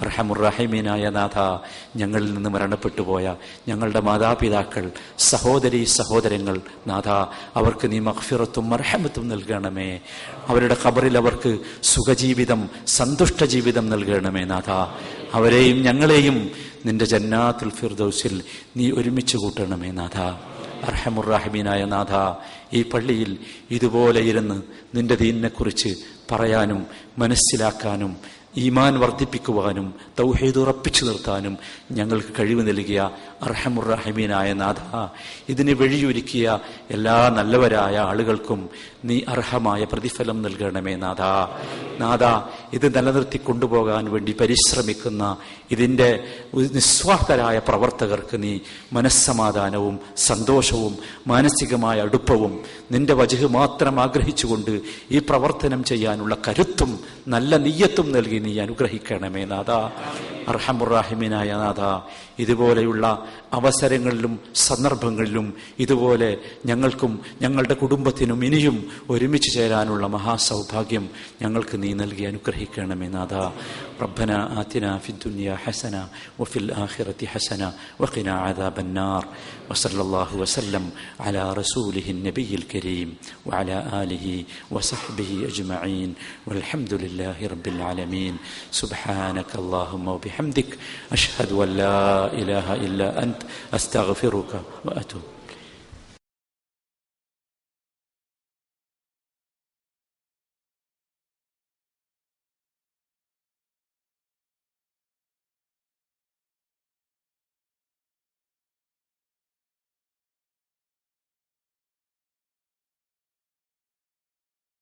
അർഹമുർ റഹീമീനായ നാഥ, ഞങ്ങളിൽ നിന്ന് മരണപ്പെട്ടു പോയ ഞങ്ങളുടെ മാതാപിതാക്കൾ, സഹോദരീ സഹോദരങ്ങൾ, നാഥ, അവർക്ക് നീ മഗ്ഫിറത്തും മർഹമത്തും നൽകണമേ. അവരുടെ ഖബറിൽ അവർക്ക് സുഖജീവിതം, സന്തുഷ്ട ജീവിതം നൽകണമേ നാഥ. അവരെയും ഞങ്ങളെയും നിന്റെ ജന്നാത്തുൽ ഫിർദൗസിൽ നീ ഒരുമിച്ച് കൂട്ടണമേ നാഥ. അർഹമുർ റഹീമീനായ നാഥ, ഈ പള്ളിയിൽ ഇതുപോലെ ഇരുന്ന് നിന്റെ ദീനിനെക്കുറിച്ച് പറയാനും മനസ്സിലാക്കാനും ഈമാൻ വർദ്ധിപ്പിക്കുവാനും തൗഹീദ് ഉറപ്പിച്ചു നിർത്താനും ഞങ്ങൾക്ക് കഴിവ് നൽകിയ അർഹമുർ റഹീമീനായ നാഥ, ഇതിന് വഴിയൊരുക്കിയ എല്ലാ നല്ലവരായ ആളുകൾക്കും നീ അർഹമായ പ്രതിഫലം നൽകണമേ നാഥ. നാഥ, ഇത് നിലനിർത്തി കൊണ്ടുപോകാൻ വേണ്ടി പരിശ്രമിക്കുന്ന ഇതിൻ്റെ നിസ്വാർത്ഥരായ പ്രവർത്തകർക്ക് നീ മനസ്സമാധാനവും സന്തോഷവും മാനസികമായ അടുപ്പവും നിന്റെ വജ്ഹ് മാത്രം ആഗ്രഹിച്ചുകൊണ്ട് ഈ പ്രവർത്തനം ചെയ്യാനുള്ള കരുത്തും നല്ല നിയ്യത്തും നൽകി നീ അനുഗ്രഹിക്കണമേ നാഥ. അർഹമുർ റഹീമീനായ നാഥ, ഇതുപോലെയുള്ള അവസരങ്ങളിലും സന്ദർഭങ്ങളിലും ഇതുപോലെ ഞങ്ങൾക്കും ഞങ്ങളുടെ കുടുംബത്തിനും ഇനിയും ഒരുമിച്ച് ചേരാനുള്ള മഹാസൗഭാഗ്യം ഞങ്ങൾക്ക് നീ നൽകി അനുഗ്രഹിക്കണമേ നാഥ. ربنا آتنا في الدنيا حسنة وفي الآخرة حسنة وقنا عذاب النار. وصلى الله وسلم على رسوله النبي الكريم وعلى آله وصحبه أجمعين والحمد لله رب العالمين. سبحانك اللهم وبحمدك أشهد أن لا إله إلا أنت أستغفرك وأتوب